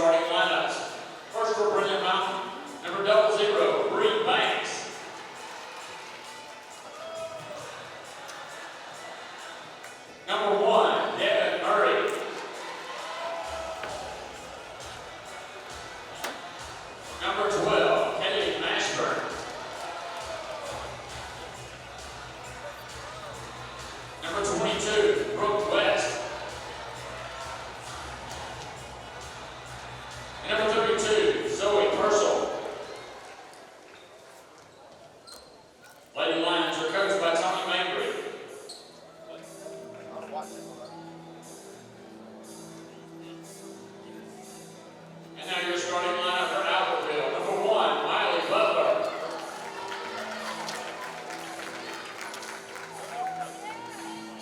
starting lineups. First for Brindlee Mtn, number 00, Bree Banks. Number 1, Devin Murray. Number 12, Kelly Mashburn. Number 22, Brooke West. And number 32, Zoe Purcell. Lady Lions are coached by Tommy Mabry. And now your starting lineup for Albertville. Number 1, Miley Butler.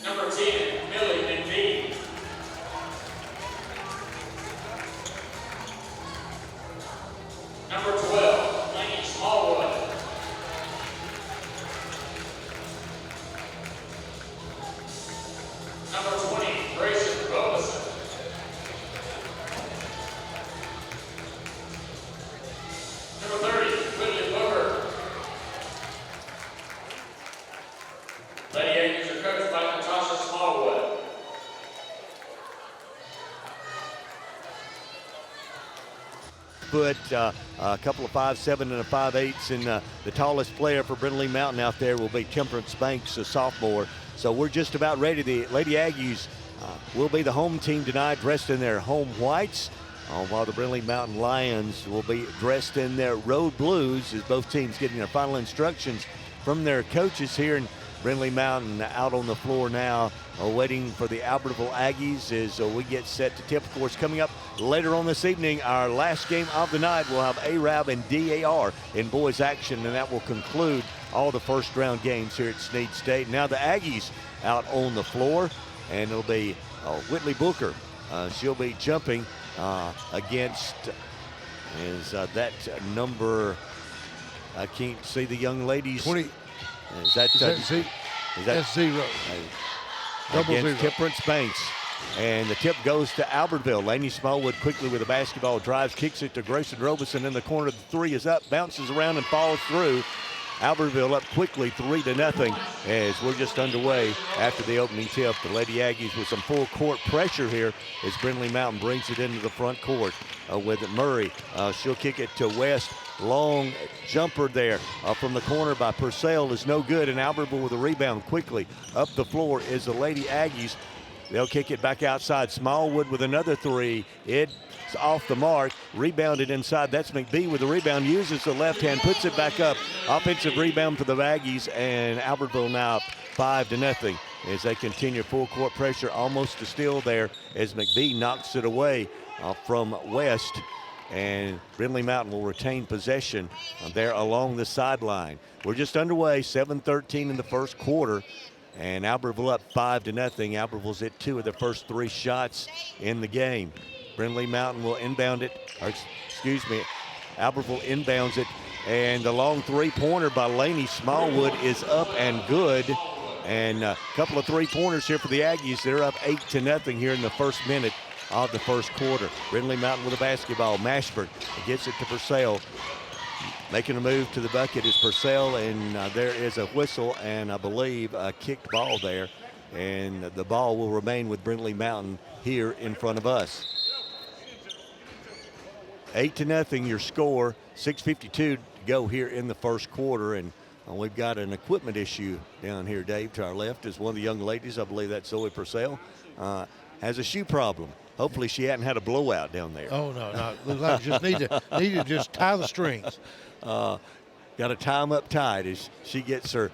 Number 10, Millie Mtn. Number 12, Lainey Smallwood. Number 20, Grayson Robinson. Number 30, Whitley Booker. Lady Aggies are coached by Natasha Smallwood. Foot, a couple of 5'7" and a 5'8", and the tallest player for Brindlee Mtn out there will be Temperance Banks, a sophomore. So we're just about ready. The Lady Aggies will be the home team tonight, dressed in their home whites, while the Brindlee Mtn Lions will be dressed in their road blues, as both teams getting their final instructions from their coaches here in Brindlee Mtn out on the floor now, waiting for the Albertville Aggies as we get set to tip. Of course, coming up later on this evening, our last game of the night, we'll have Arab and DAR in boys action, and that will conclude all the first round games here at Snead State. Now the Aggies out on the floor, and it'll be Whitley Booker. She'll be jumping against, is that number, I can't see the young ladies. 20. Is that Z? That's 0. Double against 0. Temperance Banks. And the tip goes to Albertville. Lainey Smallwood quickly with a basketball, drives, kicks it to Grayson Robinson in the corner. The three is up, bounces around and falls through. Albertville up quickly 3-0 as we're just underway after the opening tip. The Lady Aggies with some full court pressure here as Brindlee Mtn brings it into the front court with Murray. She'll kick it to West. Long jumper there from the corner by Purcell is no good, and Albertville with a rebound quickly. Up the floor is the Lady Aggies. They'll kick it back outside. Smallwood with another three. It's off the mark. Rebounded inside. That's McBee with the rebound. Uses the left hand. Puts it back up. Offensive rebound for the Aggies. And Albertville now 5-0 as they continue full court pressure. Almost a steal there as McBee knocks it away from West. And Brindlee Mtn will retain possession there along the sideline. We're just underway. 7:13 in the first quarter. And Albertville up 5-0. Albertville's at 2 of their first 3 shots in the game. Brindlee Mtn will inbound it, Albertville inbounds it, and the long three-pointer by Lainey Smallwood is up and good. And a couple of three-pointers here for the Aggies. They're up 8-0 here in the first minute of the first quarter. Brindlee Mtn with a basketball. Mashburn gets it to Purcell. Making a move to the bucket is Purcell, and there is a whistle and I believe a kicked ball there. And the ball will remain with Brindlee Mtn here in front of us. 8-0 your score, 6:52 to go here in the first quarter. And we've got an equipment issue down here, Dave. To our left is one of the young ladies, I believe that's Zoe Purcell, has a shoe problem. Hopefully she hadn't had a blowout down there. Oh, no. Looks like just need to just tie the strings. Got to tie them up tight as she gets her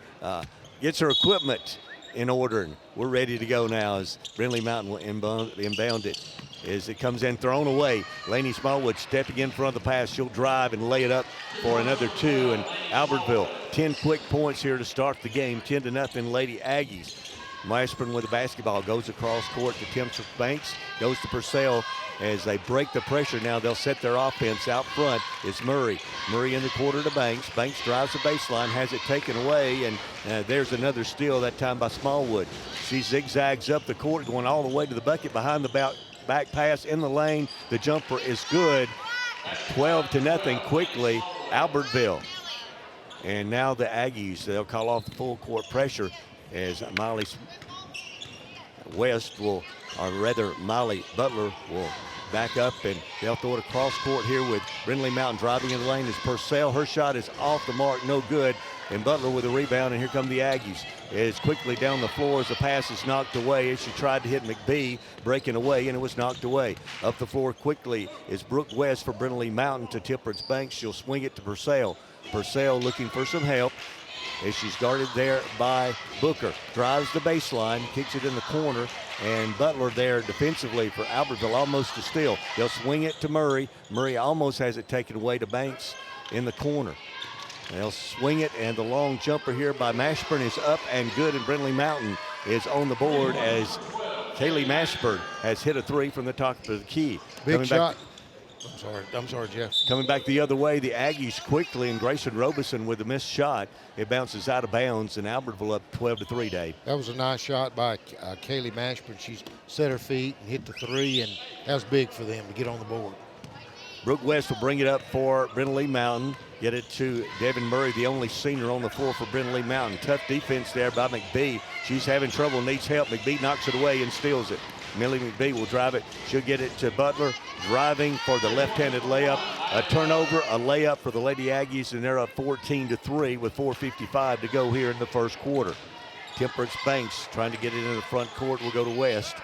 equipment in order. And we're ready to go now as Brindlee Mtn will inbound it. As it comes in, thrown away. Lainey Smallwood stepping in front of the pass. She'll drive and lay it up for another 2. And Albertville, 10 quick points here to start the game. 10-0 Lady Aggies. Mashburn with the basketball goes across court to Temperance Banks, goes to Purcell as they break the pressure. Now they'll set their offense out front. It's Murray in the quarter to Banks. Banks drives the baseline, has it taken away, and there's another steal, that time by Smallwood. She zigzags up the court, going all the way to the bucket behind the back pass in the lane. The jumper is good. 12-0 quickly, Albertville. And now the Aggies, they'll call off the full court pressure as Molly West will, or rather Molly Butler will back up, and they'll throw it across court here with Brindlee Mountain driving in the lane as Purcell. Her shot is off the mark, no good. And Butler with a rebound, and here come the Aggies. It's quickly down the floor as the pass is knocked away as she tried to hit McBee, breaking away, and it was knocked away. Up the floor quickly is Brooke West for Brindlee Mountain to Temperance Banks. She'll swing it to Purcell. Purcell looking for some help as she's guarded there by Booker. Drives the baseline, kicks it in the corner, and Butler there defensively for Albertville, almost a steal. They'll swing it to Murray. Murray almost has it taken away to Banks in the corner. They'll swing it, and the long jumper here by Mashburn is up and good, and Brindlee Mountain is on the board as Kaylee Mashburn has hit a three from the top of the key. Big shot. I'm sorry, Jeff. Coming back the other way, the Aggies quickly, and Grayson Robeson with a missed shot. It bounces out of bounds, and Albertville up 12-3, Dave. That was a nice shot by Kaylee Mashburn. She set her feet and hit the three, and that was big for them to get on the board. Brooke West will bring it up for Brindlee Mountain. Get it to Devin Murray, the only senior on the floor for Brindlee Mountain. Tough defense there by McBee. She's having trouble, needs help. McBee knocks it away and steals it. Millie McBee will drive it. She'll get it to Butler, driving for the left-handed layup. A turnover, a layup for the Lady Aggies, and they're up 14-3 with 4:55 to go here in the first quarter. Temperance Banks trying to get it in the front court. Will go to West.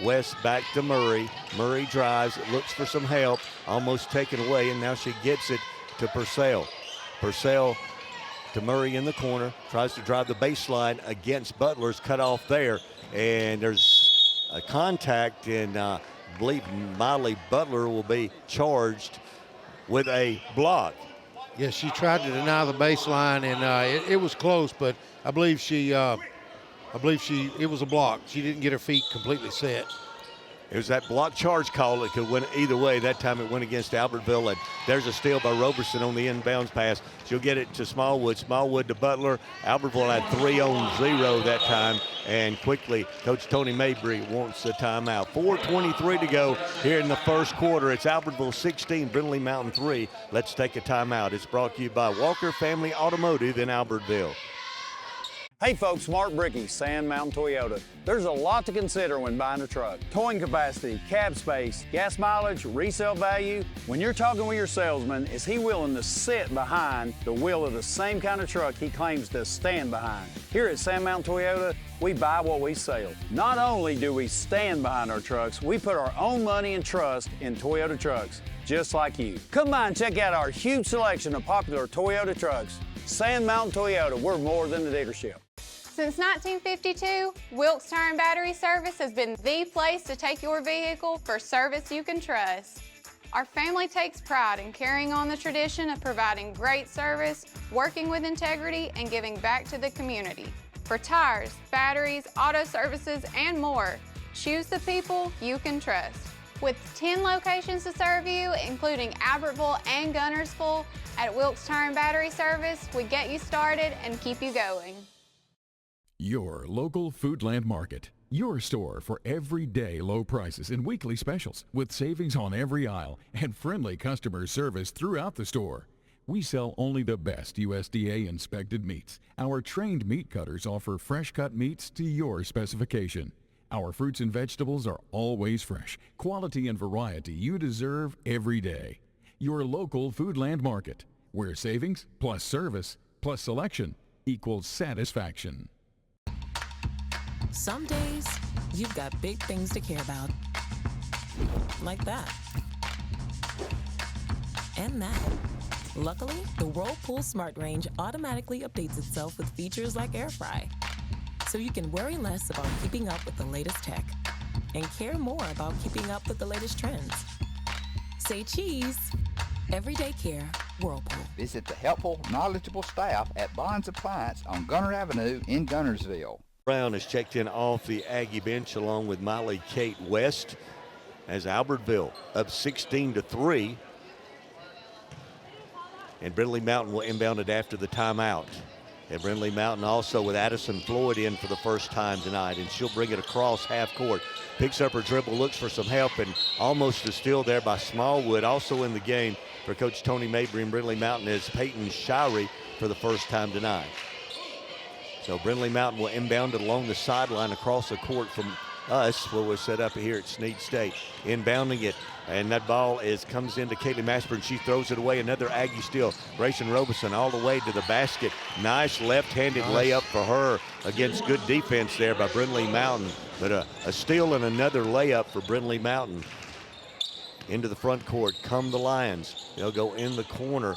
West back to Murray. Murray drives, looks for some help, almost taken away, and now she gets it to Purcell. Purcell to Murray in the corner, tries to drive the baseline against Butler's cut off there, and there's a contact, and I believe Molly Butler will be charged with a block. Yes, she tried to deny the baseline, and it was close, but I believe it was a block. She didn't get her feet completely set. It was that block charge call that could win either way. That time it went against Albertville, and there's a steal by Roberson on the inbounds pass. She'll get it to Smallwood. Smallwood to Butler. Albertville had 3-on-0 that time, and quickly Coach Tony Mabry wants a timeout. 4:23 to go here in the first quarter. It's Albertville 16, Brindlee Mountain 3. Let's take a timeout. It's brought to you by Walker Family Automotive in Albertville. Hey folks, Mark Brickey, Sand Mountain Toyota. There's a lot to consider when buying a truck. Towing capacity, cab space, gas mileage, resale value. When you're talking with your salesman, is he willing to sit behind the wheel of the same kind of truck he claims to stand behind? Here at Sand Mountain Toyota, we buy what we sell. Not only do we stand behind our trucks, we put our own money and trust in Toyota trucks, just like you. Come by and check out our huge selection of popular Toyota trucks. Sand Mountain Toyota, we're more than a dealership. Since 1952, Wilkes Tire and Battery Service has been the place to take your vehicle for service you can trust. Our family takes pride in carrying on the tradition of providing great service, working with integrity, and giving back to the community. For tires, batteries, auto services, and more, choose the people you can trust. With 10 locations to serve you, including Albertville and Gunnersville, at Wilkes Tire and Battery Service, we get you started and keep you going. Your local Foodland Market. Your store for everyday low prices and weekly specials with savings on every aisle and friendly customer service throughout the store. We sell only the best USDA inspected meats. Our trained meat cutters offer fresh cut meats to your specification. Our fruits and vegetables are always fresh, quality and variety you deserve every day. Your local Foodland Market, where savings plus service plus selection equals satisfaction. Some days, you've got big things to care about. Like that. And that. Luckily, the Whirlpool Smart Range automatically updates itself with features like Air Fry. So you can worry less about keeping up with the latest tech and care more about keeping up with the latest trends. Say cheese. Everyday care, Whirlpool. Visit the helpful, knowledgeable staff at Bond's Appliance on Gunner Avenue in Gunnersville. Brown is checked in off the Aggie bench along with Molly Kate West as Albertville up 16-3. And Brindlee Mountain will inbound it after the timeout. And Brindlee Mountain also with Addison Floyd in for the first time tonight, and she'll bring it across half court. picks up her dribble, looks for some help, and almost a steal there by Smallwood. Also in the game for Coach Tony Mabry and Brindlee Mountain is Peyton Shirey for the first time tonight. So Brindlee Mountain will inbound it along the sideline across the court from us, where we're set up here at Snead State. Inbounding it, and that ball comes into Kaylee Mashburn. She throws it away. Another Aggie steal. Grayson Robeson all the way to the basket. Nice left-handed layup for her against good defense there by Brindlee Mountain. But a steal and another layup for Brindlee Mountain. Into the front court come the Lions. They'll go in the corner.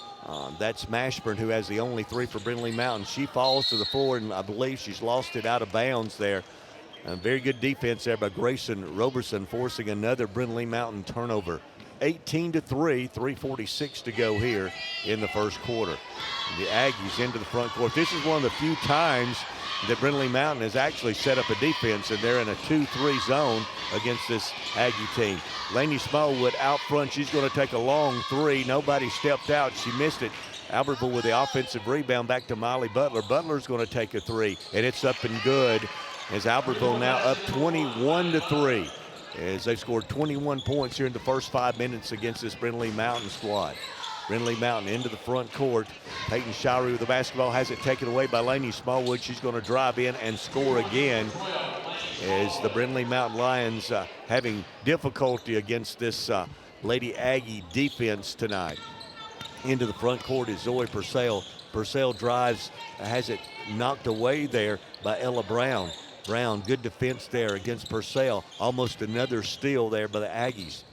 That's Mashburn, who has the only three for Brindlee Mountain. She falls to the floor, and I believe she's lost it out of bounds there. Very good defense there by Grayson Roberson, forcing another Brindlee Mountain turnover. 18-3, 3:46 to go here in the first quarter. The Aggies into the front court. This is one of the few times that Brindlee Mountain has actually set up a defense, and they're in a 2-3 zone against this Aggie team. Lainey Smallwood out front. She's going to take a long three. Nobody stepped out. She missed it. Albertville with the offensive rebound back to Miley Butler. Butler's going to take a three, and it's up and good. As Albertville now up 21-3, as they've scored 21 points here in the first 5 minutes against this Brindlee Mountain squad. Brindlee Mountain into the front court. Peyton Shirey with the basketball, has it taken away by Lainey Smallwood. She's going to drive in and score again, as the Brindlee Mountain Lions having difficulty against this Lady Aggie defense tonight. Into the front court is Zoe Purcell. Purcell drives, has it knocked away there by Ella Brown. Brown, good defense there against Purcell. Almost another steal there by the Aggies.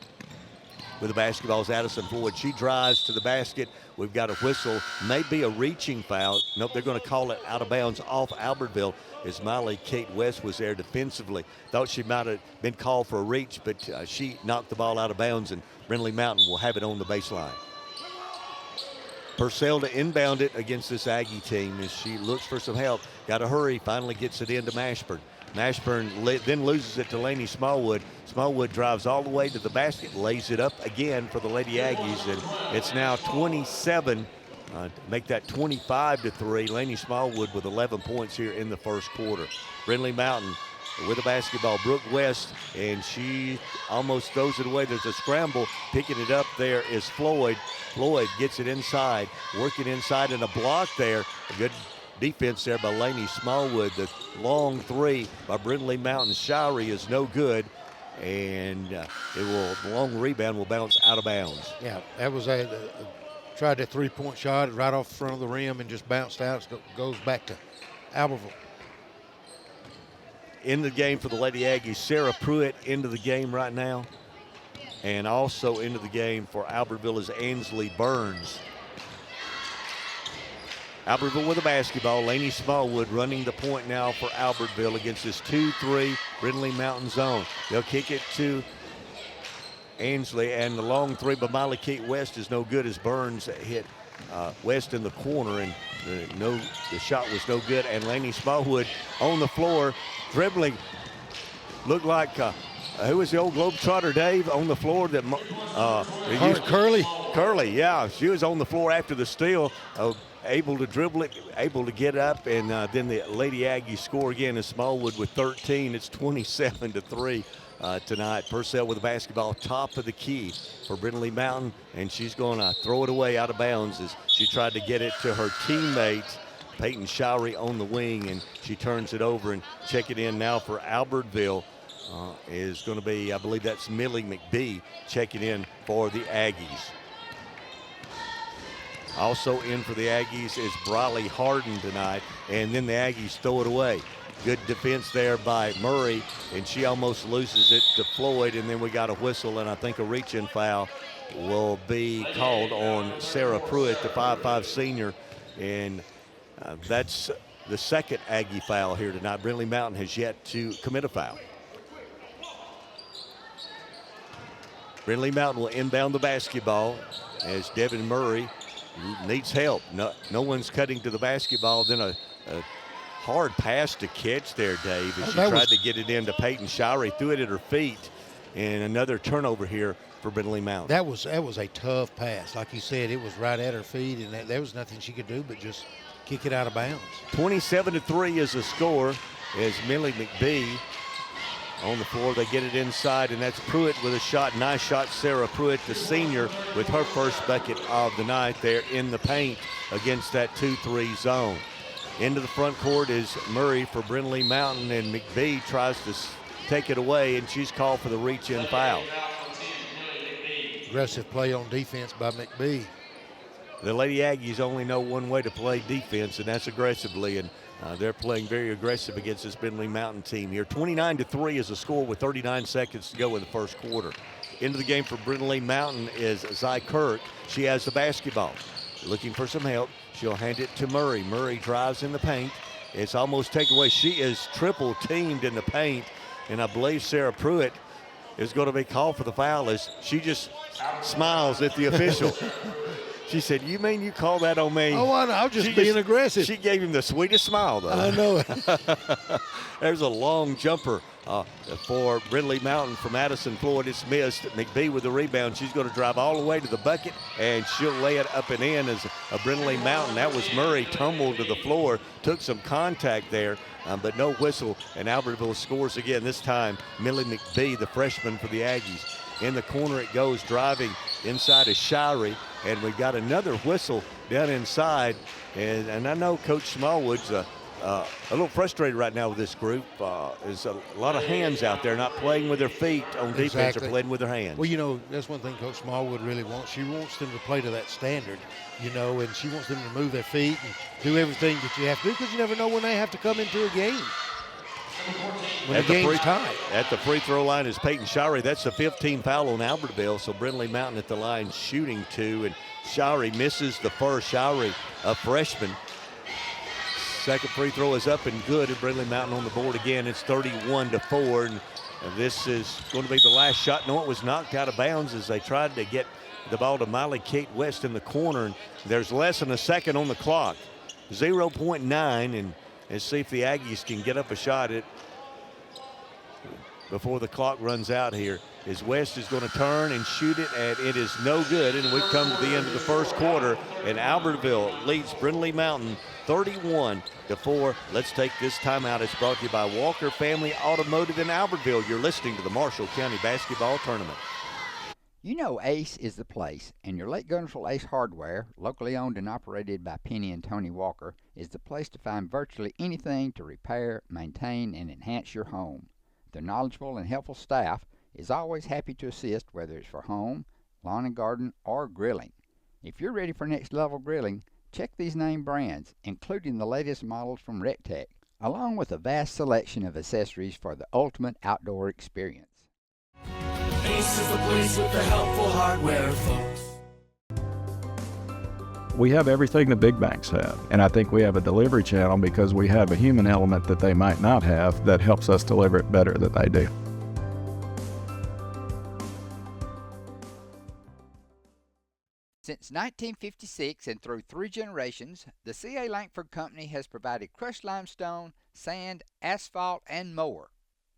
With the basketball is Addison Floyd. She drives to the basket. We've got a whistle. Maybe a reaching foul. Nope, they're going to call it out of bounds off Albertville, as Miley Kate West was there defensively. Thought she might have been called for a reach, but she knocked the ball out of bounds, and Brindlee Mountain will have it on the baseline. Purcell to inbound it against this Aggie team as she looks for some help. Got to hurry, finally gets it into Mashburn. Mashburn then loses it to Lainey Smallwood. Smallwood drives all the way to the basket, lays it up again for the Lady Aggies, and it's now 27, make that 25-3. Lainey Smallwood with 11 points here in the first quarter. Brindlee Mountain with the basketball. Brooke West, and she almost throws it away. There's a scramble. Picking it up there is Floyd. Floyd gets it inside, working inside, and a block there. A good defense there by Lainey Smallwood. The long three by Brindlee Mountain Shirey is no good, and the long rebound will bounce out of bounds. Yeah, that was tried that three-point shot right off the front of the rim and just bounced out. It goes back to Albertville. In the game for the Lady Aggies, Sarah Pruitt into the game right now. And also into the game for Albertville is Ansley Burns. Albertville with the basketball. Lainey Smallwood running the point now for Albertville against this 2-3 Brindlee Mountain zone. They'll kick it to Ansley, and the long three by Miley Kate West is no good as Burns hit West in the corner, and the shot was no good. And Lainey Smallwood on the floor, dribbling. Looked like who was the old Globetrotter, Dave, on the floor? That Curly. Curly, yeah. She was on the floor after the steal, able to dribble it, able to get up, and then the Lady Aggies score again as Smallwood with 13. It's 27-3 tonight. Purcell with the basketball, top of the key for Brindlee Mountain, and she's going to throw it away out of bounds as she tried to get it to her teammate, Peyton Shirey, on the wing, and she turns it over. And check it in now for Albertville is going to be, I believe that's Millie McBee checking in for the Aggies. Also in for the Aggies is Briley Harden tonight, and then the Aggies throw it away. Good defense there by Murray, and she almost loses it to Floyd, and then we got a whistle, and I think a reach-in foul will be called on Sarah Pruitt, the 5'5 senior, and that's the second Aggie foul here tonight. Brindlee Mountain has yet to commit a foul. Brindlee Mountain will inbound the basketball as Devin Murray needs help. No one's cutting to the basketball. Then a hard pass to catch there, Dave, as she tried to get it into Peyton Shirey, threw it at her feet, and another turnover here for Brindlee Mountain. That was a tough pass. Like you said, it was right at her feet, and there was nothing she could do but just kick it out of bounds. 27-3 is the score as Millie McBee on the floor. They get it inside, and that's Pruitt with a shot. Nice shot, Sarah Pruitt, the senior, with her first bucket of the night there in the paint against that 2-3 zone. Into the front court is Murray for Brindlee Mountain, and McBee tries to take it away, and she's called for the reach-in foul. Aggressive play on defense by McBee. The Lady Aggies only know one way to play defense, and that's aggressively, and they're playing very aggressive against this Brindlee Mountain team here. 29-3 is the score with 39 seconds to go in the first quarter. Into the game for Brindlee Mountain is Zy Kirk. She has the basketball. Looking for some help. She'll hand it to Murray. Murray drives in the paint. It's almost taken away. She is triple teamed in the paint, and I believe Sarah Pruitt is going to be called for the foul as she just smiles at the official. She said, "You mean you call that on me?" Oh, I know. I'm just being aggressive. She gave him the sweetest smile, though. I know. There's a long jumper for Brindlee Mountain from Addison Floyd. It's missed. McBee with the rebound. She's going to drive all the way to the bucket, and she'll lay it up and in as a Brindlee Mountain. That was Murray tumbled to the floor, took some contact there, but no whistle, and Albertville scores again. This time, Millie McBee, the freshman for the Aggies. In the corner it goes, driving inside is Shirey, and we've got another whistle down inside. And I know Coach Smallwood's a little frustrated right now with this group. There's a lot of hands out there not playing with their feet on defense or playing with their hands. Well, you know, that's one thing Coach Smallwood really wants. She wants them to play to that standard, you know, and she wants them to move their feet and do everything that you have to do, because you never know when they have to come into a game. When the game's tied. At the free throw line is Peyton Shirey. That's the 15th foul on Albertville. So Brindlee Mountain at the line shooting 2, and Shirey misses the first. Shirey, a freshman. Second free throw is up and good, and Brindlee Mountain on the board again. It's 31-4, and this is going to be the last shot. No, it was knocked out of bounds as they tried to get the ball to Miley Kate West in the corner, and there's less than a second on the clock. 0.9, and let's see if the Aggies can get up a shot before the clock runs out here. As West is going to turn and shoot it, and it is no good. And we've come to the end of the first quarter, and Albertville leads Brindlee Mountain 31-4. Let's take this timeout. It's brought to you by Walker Family Automotive in Albertville. You're listening to the Marshall County Basketball Tournament. You know Ace is the place, and your Lake Gunnersville Ace Hardware, locally owned and operated by Penny and Tony Walker, is the place to find virtually anything to repair, maintain, and enhance your home. Their knowledgeable and helpful staff is always happy to assist, whether it's for home, lawn and garden, or grilling. If you're ready for next level grilling, check these name brands, including the latest models from RecTech, along with a vast selection of accessories for the ultimate outdoor experience. Ace is the place with the helpful hardware, folks. We have everything the big banks have, and I think we have a delivery channel because we have a human element that they might not have that helps us deliver it better than they do. Since 1956 and through 3 generations, the C.A. Langford Company has provided crushed limestone, sand, asphalt, and more,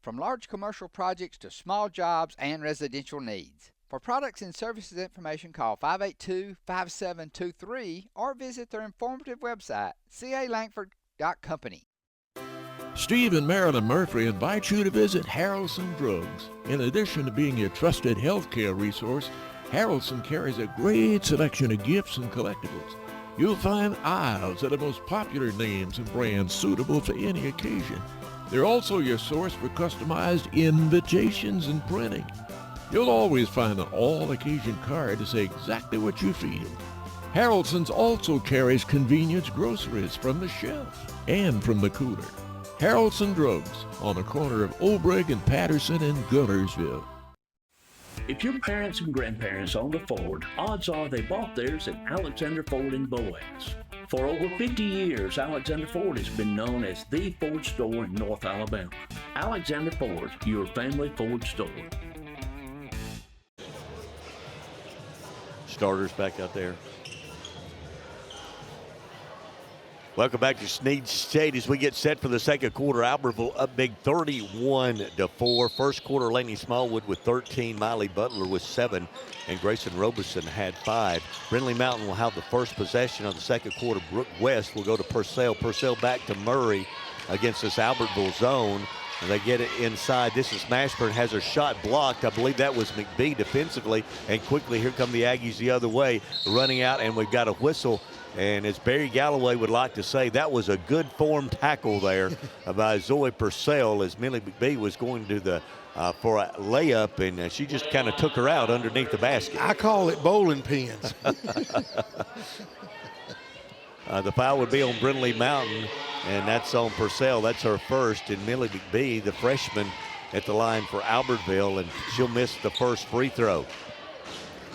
from large commercial projects to small jobs and residential needs. For products and services information, call 582-5723 or visit their informative website, calangford.company. Steve and Marilyn Murphy invite you to visit Harrelson Drugs. In addition to being your trusted healthcare resource, Harrelson carries a great selection of gifts and collectibles. You'll find aisles of the most popular names and brands suitable for any occasion. They're also your source for customized invitations and printing. You'll always find an all-occasion card to say exactly what you feel. Harrelson's also carries convenience groceries from the shelf and from the cooler. Harrelson Drugs on the corner of Olbrich and Patterson in Gunnersville. If your parents and grandparents owned a Ford, odds are they bought theirs at Alexander Ford in Boaz. For over 50 years, Alexander Ford has been known as the Ford store in North Alabama. Alexander Ford, your family Ford store. Starters back out there. Welcome back to Snead State as we get set for the second quarter. Albertville up big 31-4. First quarter, Laney Smallwood with 13, Miley Butler with 7, and Grayson Robeson had 5. Brindlee Mountain will have the first possession of the second quarter. Brooke West will go to Purcell. Purcell back to Murray against this Albertville zone. And they get it inside. This is Mashburn, has her shot blocked. I believe that was McBee defensively. And quickly, here come the Aggies the other way, running out, and we've got a whistle. And as Barry Galloway would like to say, that was a good form tackle there by Zoe Purcell as Millie McBee was going to the for a layup, and she just kind of took her out underneath the basket. I call it bowling pins. The foul would be on Brindlee Mountain, and that's on Purcell. That's her first, and Millie McBee, the freshman, at the line for Albertville, and she'll miss the first free throw.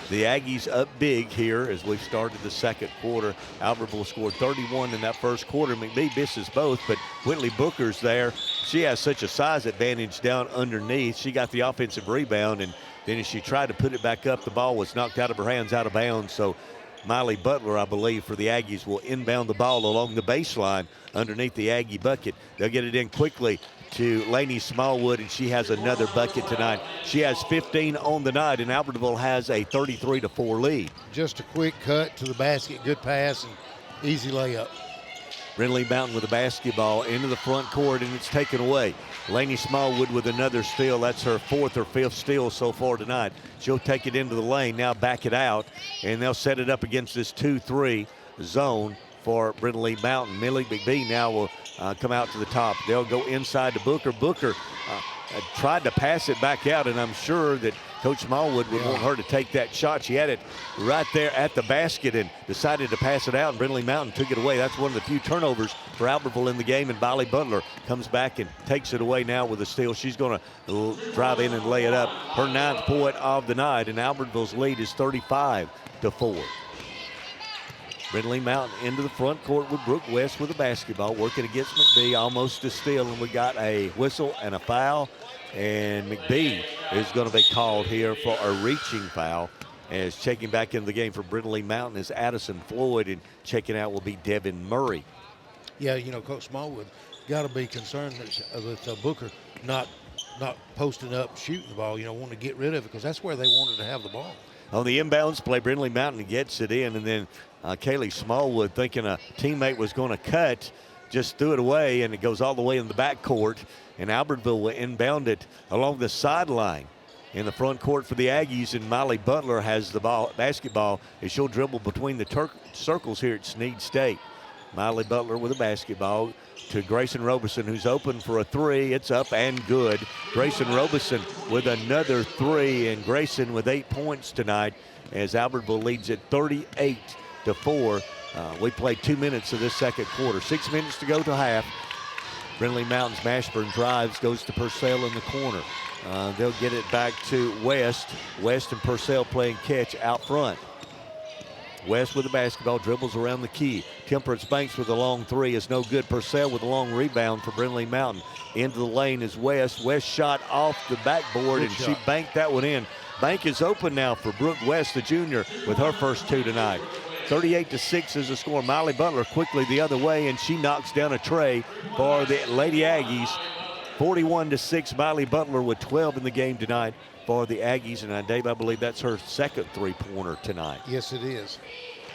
The Aggies up big here as we've started the second quarter. Albertville scored 31 in that first quarter. McBee misses both, but Whitley Booker's there. She has such a size advantage down underneath. She got the offensive rebound, and then as she tried to put it back up, the ball was knocked out of her hands, out of bounds. So Miley Butler, I believe, for the Aggies will inbound the ball along the baseline underneath the Aggie bucket. They'll get it in quickly to Lainey Smallwood, and she has another bucket tonight. She has 15 on the night, and Albertville has a 33-4 lead. Just a quick cut to the basket, good pass, and easy layup. Brindlee Mountain with the basketball into the front court, and it's taken away. Lainey Smallwood with another steal. That's her fourth or fifth steal so far tonight. She'll take it into the lane, now back it out, and they'll set it up against this 2-3 zone for Brindlee Mountain. Millie McBee now will come out to the top. They'll go inside to Booker. Booker tried to pass it back out, and I'm sure that Coach Smallwood would want her to take that shot. She had it right there at the basket and decided to pass it out, and Brindlee Mountain took it away. That's one of the few turnovers for Albertville in the game, and Miley Butler comes back and takes it away now with a steal. She's going to drive in and lay it up. Her 9th point of the night, and Albertville's lead is 35-4. Brindlee Mountain into the front court with Brooke West with the basketball, working against McBee, almost a steal, and we got a whistle and a foul, and McBee is going to be called here for a reaching foul. As checking back into the game for Brindlee Mountain is Addison Floyd, and checking out will be Devin Murray. Yeah, you know, Coach Smallwood got to be concerned with Booker not posting up, shooting the ball, wanting to get rid of it, because that's where they wanted to have the ball. On the inbounds play, Brindlee Mountain gets it in, and then Kaylee Smallwood, thinking a teammate was going to cut, just threw it away, and it goes all the way in the backcourt, and Albertville will inbound it along the sideline in the front court for the Aggies, and Miley Butler has the basketball as she'll dribble between the circles here at Snead State. Miley Butler with a basketball to Grayson Robeson, who's open for a three. It's up and good. Grayson Robeson with another three, and Grayson with 8 points tonight as Albertville leads it 38-4. We played 2 minutes of this second quarter. 6 minutes to go to half. Brindlee Mountain's Mashburn drives, goes to Purcell in the corner. They'll get it back to West. West and Purcell playing catch out front. West with the basketball, dribbles around the key. Temperance Banks with a long three is no good. Purcell with a long rebound for Brindlee Mountain. Into the lane is West. West shot off the backboard, and she banked that one in. Bank is open now for Brooke West, the junior, with her first two tonight. 38-6 is the score. Miley Butler quickly the other way, and she knocks down a tray for the Lady Aggies. 41-6, Miley Butler with 12 in the game tonight for the Aggies. And Dave, I believe that's her second three-pointer tonight. Yes, it is.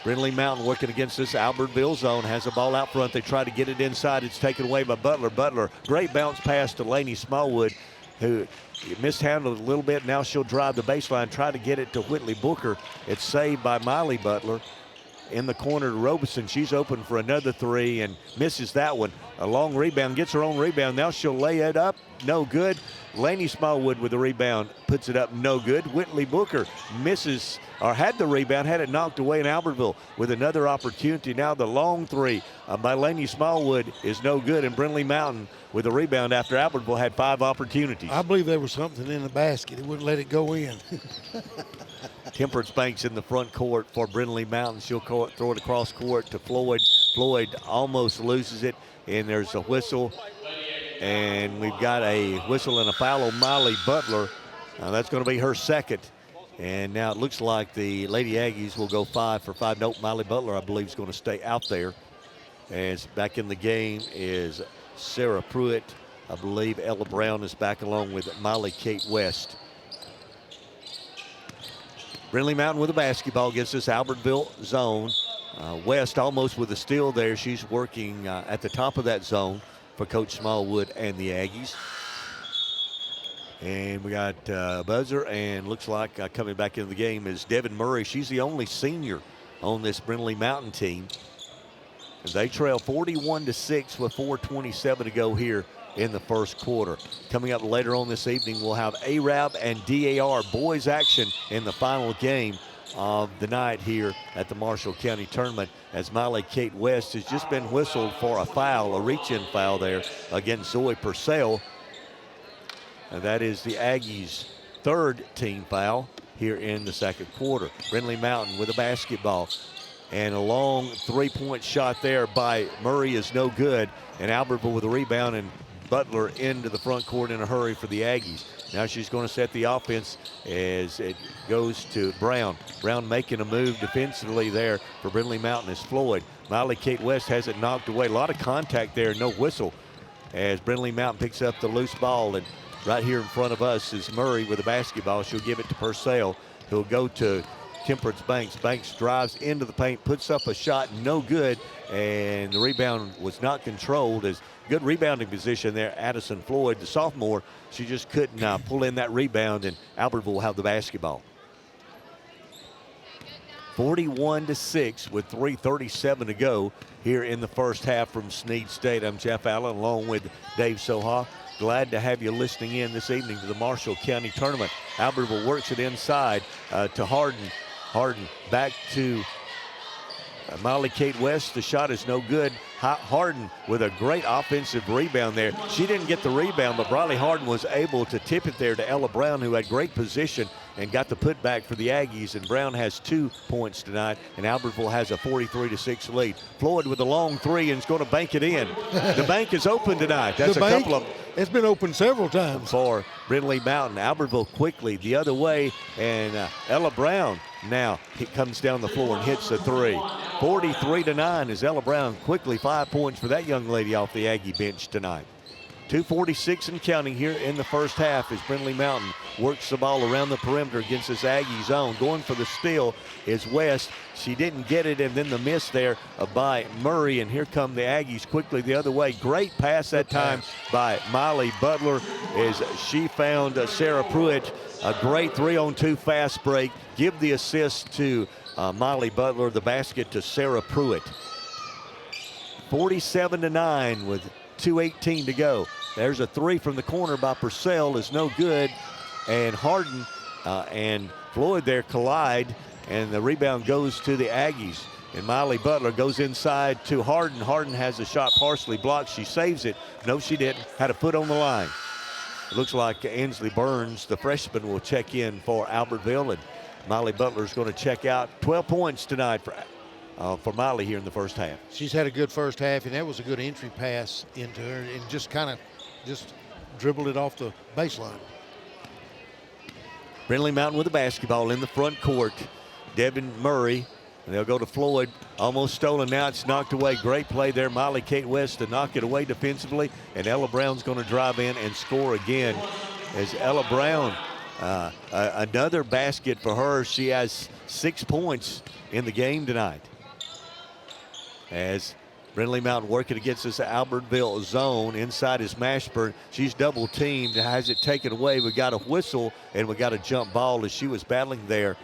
Brindlee Mountain working against this Albertville zone, has the ball out front. They try to get it inside. It's taken away by Butler. Butler, great bounce pass to Lainey Smallwood, who mishandled a little bit. Now she'll drive the baseline, try to get it to Whitley Booker. It's saved by Miley Butler. In the corner to Robeson. She's open for another three and misses that one. A long rebound, gets her own rebound. Now she'll lay it up, no good. Lainey Smallwood with the rebound, puts it up, no good. Whitley Booker misses, or had the rebound, had it knocked away in Albertville with another opportunity. Now the long three by Lainey Smallwood is no good, and Brindlee Mountain with a rebound after Albertville had 5 opportunities. I believe there was something in the basket. It wouldn't let it go in. Temperance Banks in the front court for Brindlee Mountain. She'll throw it across court to Floyd. Floyd almost loses it, and there's a whistle. And we've got a whistle and a foul on Miley Butler. That's going to be her second. And now it looks like the Lady Aggies will go 5 for 5. Nope, Miley Butler, I believe, is going to stay out there. As back in the game is Sarah Pruitt. I believe Ella Brown is back along with Miley Kate West. Brindlee Mountain with a basketball against this Albertville zone. West almost with a steal there. She's working at the top of that zone for Coach Smallwood and the Aggies. And we got buzzer, and looks like coming back into the game is Devin Murray. She's the only senior on this Brindlee Mountain team. And they trail 41-6 with 4:27 to go here in the first quarter. Coming up later on this evening, we'll have ARAB and DAR boys action in the final game of the night here at the Marshall County Tournament, as Miley Kate West has just been whistled for a foul, a reach-in foul there against Zoe Purcell. And that is the Aggies' third team foul here in the second quarter. Brindlee Mountain with a basketball. And a long three-point shot there by Murray is no good. And Albertville with a rebound, and Butler into the front court in a hurry for the Aggies. Now she's going to set the offense as it goes to Brown. Brown making a move defensively there for Brindley Mountain is Floyd. Miley Kate West has it knocked away. A lot of contact there, no whistle, as Brindley Mountain picks up the loose ball. And right here in front of us is Murray with the basketball. She'll give it to Purcell, who'll go to Temperance Banks. Banks drives into the paint, puts up a shot, no good, and the rebound was not controlled. As good rebounding position there, Addison Floyd, the sophomore. She just couldn't pull in that rebound, and Albertville will have the basketball. 41-6 with 3:37 to go here in the first half from Snead State. I'm Jeff Allen along with Dave Soha. Glad to have you listening in this evening to the Marshall County Tournament. Albertville works it inside to Harden. Harden back to Miley Kate West. The shot is no good. Harden with a great offensive rebound there. She didn't get the rebound, but Briley Harden was able to tip it there to Ella Brown, who had great position and got the putback for the Aggies. And Brown has 2 points tonight, and Albertville has a 43-6 lead. Floyd with a long three and is going to bank it in. The bank is open tonight. That's a couple of. It's been open several times for Brindley Mountain. Albertville quickly the other way, and Ella Brown now comes down the floor and hits a three. 43-9 as Ella Brown quickly 5 points for that young lady off the Aggie bench tonight. 2:46 and counting here in the first half as Brindley Mountain works the ball around the perimeter against this Aggie zone. Going for the steal is West. She didn't get it, and then the miss there by Murray, and here come the Aggies quickly the other way. Great pass that time by Miley Butler as she found Sarah Pruitt. A great 3-on-2 fast break. Give the assist to Miley Butler, the basket to Sarah Pruitt. 47-9 with 2:18 to go. There's a three from the corner by Purcell, is no good, and Harden and Floyd there collide, and the rebound goes to the Aggies. And Miley Butler goes inside to Harden. Harden has a shot partially blocked. She saves it. No, she didn't. Had a foot on the line. It looks like Ansley Burns, the freshman, will check in for Albertville, and Miley Butler's going to check out. 12 points tonight for Miley here in the first half. She's had a good first half, and that was a good entry pass into her, and just dribbled it off the baseline. Brindley Mountain with the basketball in the front court. Devin Murray, and they'll go to Floyd. Almost stolen now. It's knocked away. Great play there. Miley Kate West to knock it away defensively, and Ella Brown's going to drive in and score again as Ella Brown. Another basket for her. She has 6 points in the game tonight. As Brindley Mountain working against this Albertville zone. Inside is Mashburn. She's double teamed, has it taken away. We got a whistle and we got a jump ball as she was battling there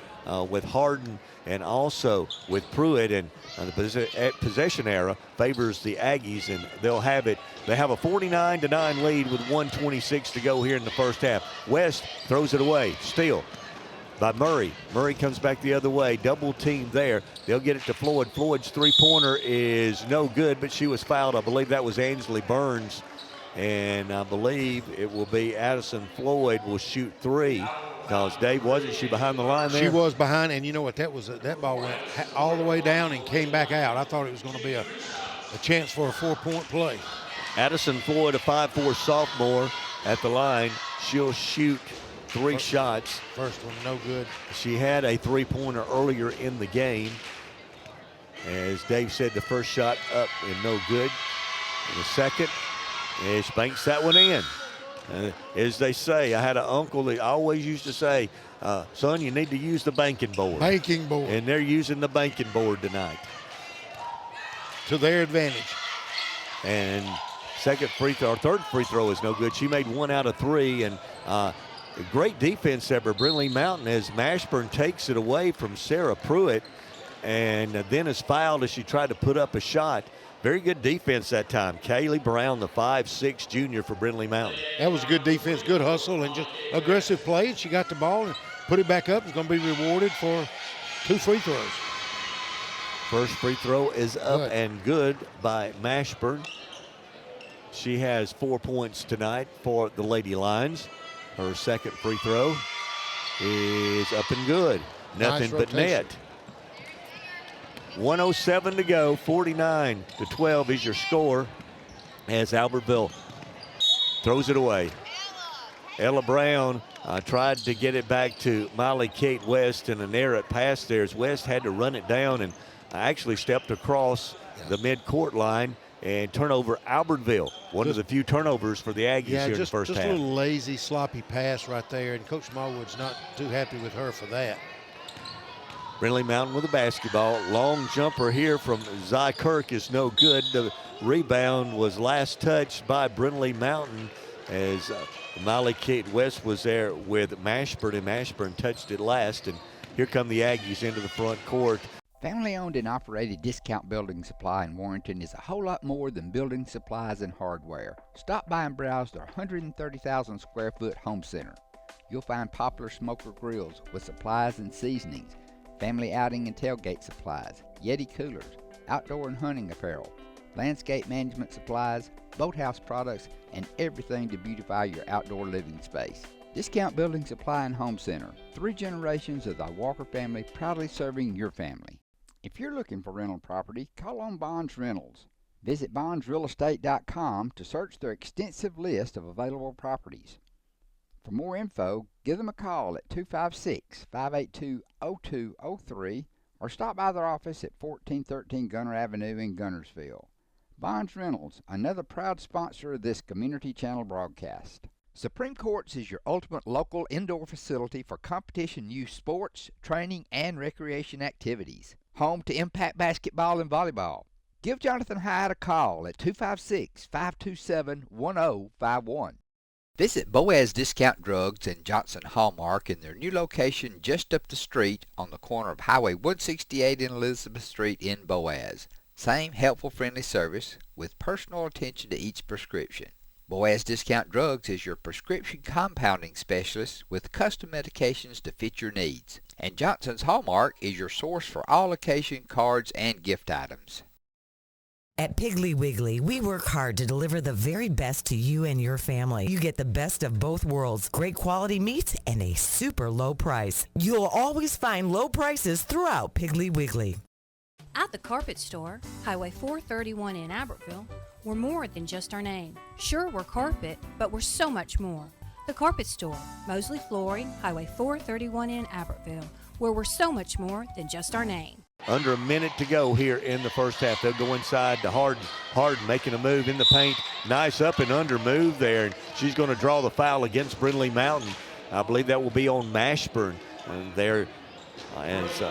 with Harden and also with Pruitt, and the possession era favors the Aggies, and they'll have it. They have a 49-9 lead with 1:26 to go here in the first half. West throws it away, steal by Murray. Murray comes back the other way, double team there. They'll get it to Floyd. Floyd's three-pointer is no good, but she was fouled. I believe that was Ansley Burns, and I believe it will be Addison Floyd will shoot three. Because Dave, wasn't she behind the line there? She was behind, and you know what, that ball went all the way down and came back out. I thought it was going to be a chance for a 4-point play. Addison Floyd, a 5'4" sophomore at the line. She'll shoot three shots. First one, no good. She had a three-pointer earlier in the game. As Dave said, the first shot up and no good. And the second, she banks that one in. As they say, I had an uncle that always used to say, son, you need to use the banking board. Banking board. And they're using the banking board tonight. To their advantage. And third free throw is no good. She made 1 out of 3, and great defense there by Brindlee Mountain as Mashburn takes it away from Sarah Pruitt and then is fouled as she tried to put up a shot. Very good defense that time. Kaylee Brown, the 5'6" junior for Brindlee Mountain. That was good defense, good hustle, and just aggressive play. And she got the ball and put it back up. It's going to be rewarded for 2 free throws. First free throw is up and good by Mashburn. She has 4 points tonight for the Lady Lions. Her second free throw is up and good. Nothing but net. 1:07 to go. 49-12 is your score as Albertville throws it away. Ella Brown tried to get it back to Molly Kate West, and an error at pass there as West had to run it down and actually stepped across the midcourt line. And turnover Albertville, one of the few turnovers for the Aggies here in the first half. Just a little lazy, sloppy pass right there, and Coach Smallwood's not too happy with her for that. Brindlee Mountain with a basketball. Long jumper here from Zy Kirk is no good. The rebound was last touched by Brindlee Mountain as Molly Kate West was there with Mashburn, and Mashburn touched it last. And here come the Aggies into the front court. Family-owned and operated Discount Building Supply in Warrenton is a whole lot more than building supplies and hardware. Stop by and browse their 130,000 square foot home center. You'll find popular smoker grills with supplies and seasonings, family outing and tailgate supplies, Yeti coolers, outdoor and hunting apparel, landscape management supplies, boathouse products, and everything to beautify your outdoor living space. Discount Building Supply and Home Center. 3 generations of the Walker family proudly serving your family. If you're looking for rental property, call on Bonds Rentals. Visit bondsrealestate.com to search their extensive list of available properties. For more info, give them a call at 256-582-0203 or stop by their office at 1413 Gunner Avenue in Gunnersville. Bonds Rentals, another proud sponsor of this Community Channel broadcast. Supreme Courts is your ultimate local indoor facility for competition youth sports, training, and recreation activities. Home to Impact Basketball and Volleyball. Give Jonathan Hyde a call at 256-527-1051. Visit Boaz Discount Drugs and Johnson Hallmark in their new location just up the street on the corner of Highway 168 and Elizabeth Street in Boaz. Same helpful, friendly service with personal attention to each prescription. Boaz Discount Drugs is your prescription compounding specialist with custom medications to fit your needs. And Johnson's Hallmark is your source for all occasion cards and gift items. At Piggly Wiggly, we work hard to deliver the very best to you and your family. You get the best of both worlds, great quality meats and a super low price. You'll always find low prices throughout Piggly Wiggly. At the Carpet Store, Highway 431 in Albertville, we're more than just our name. Sure, we're carpet, but we're so much more. The Carpet Store, Mosley Flooring, Highway 431 in Albertville, where we're so much more than just our name. Under a minute to go here in the first half. They'll go inside to Harden. Harden making a move in the paint. Nice up and under move there. And she's going to draw the foul against Brindlee Mountain. I believe that will be on Mashburn. And there is